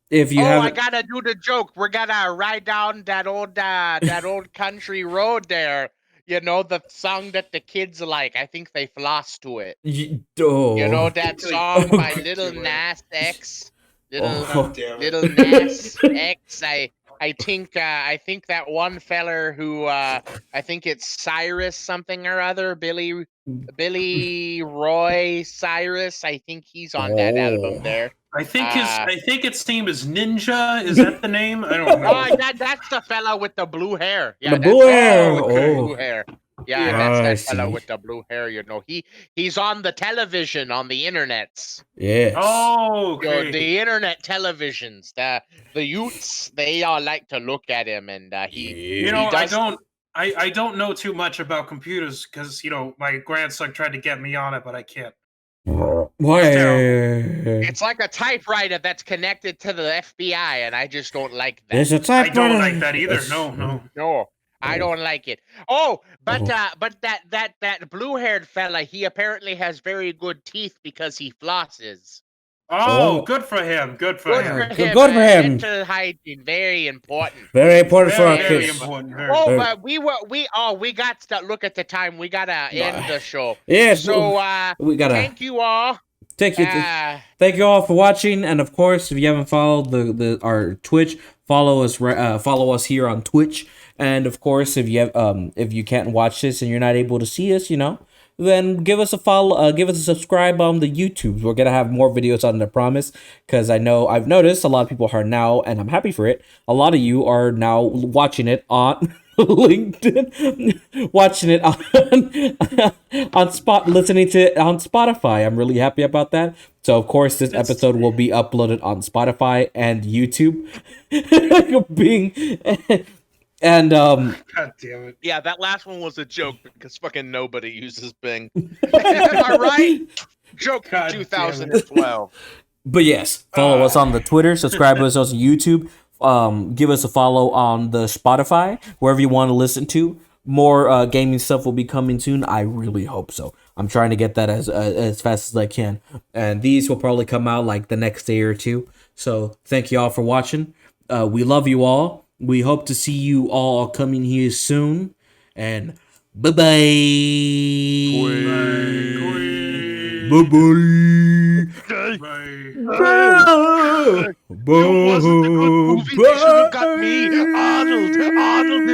if you Oh, I haven't, gotta do the joke. We're gonna ride down that old country road there. You know the song that the kids like. I think they floss to it. You know oh, that Like, song by okay. Little Nas X. Little Oh, damn it. Little Nas X. I think that one feller who I think it's Cyrus something or other, Billy Roy Cyrus. I think he's on that album there. I think its name is Ninja. Is that the name? I don't know. That's the fella with the blue hair. Yeah, The that's blue the hair. fella with the Oh. blue hair. Yeah, Yeah. that's I that fella see. with the blue hair. You know, he's on the television on the internets. Yes. Oh, You know, okay. the internet televisions. The youths, they all like to look at him, and You know, he does. I don't know too much about computers because my grandson tried to get me on it, but I can't. Why? It's like a typewriter that's connected to the FBI, and I just don't like that. There's a I typewriter. don't like that either. No. No, I don't like it. But that blue-haired fella, he apparently has very good teeth because he flosses. Oh, Oh. good for him. Good for Good him. for Good- him. good for him. Dental hygiene, very important. Very important for our Very kids. important. Very Oh, important. but we got to look at the time. We gotta end the show. Yes. So we gotta thank you all. thank you. Thank you all for watching, and of course, if you haven't followed our Twitch, follow us here on Twitch. And of course, if you can't watch this and you're not able to see us, then give us a follow, give us a subscribe on the YouTube. We're gonna have more videos on it, I promise, because I know I've noticed a lot of people are now, and I'm happy for it. A lot of you are now watching it on LinkedIn, watching it listening to it on Spotify. I'm really happy about that. So of course, this episode will be uploaded on Spotify and YouTube. And God damn it. Yeah, that last one was a joke because fucking nobody uses Bing. Am I right? Joke God from damn it. 2012. But yes, follow us on the Twitter, subscribe to us on YouTube, give us a follow on the Spotify, wherever you want to listen to. More gaming stuff will be coming soon. I really hope so. I'm trying to get that as fast as I can. And these will probably come out like the next day or two. So thank you all for watching. We love you all. We hope to see you all coming here soon. And bye-bye. Bye-bye. Bye. It wasn't a good movie. They should have got me. Arnold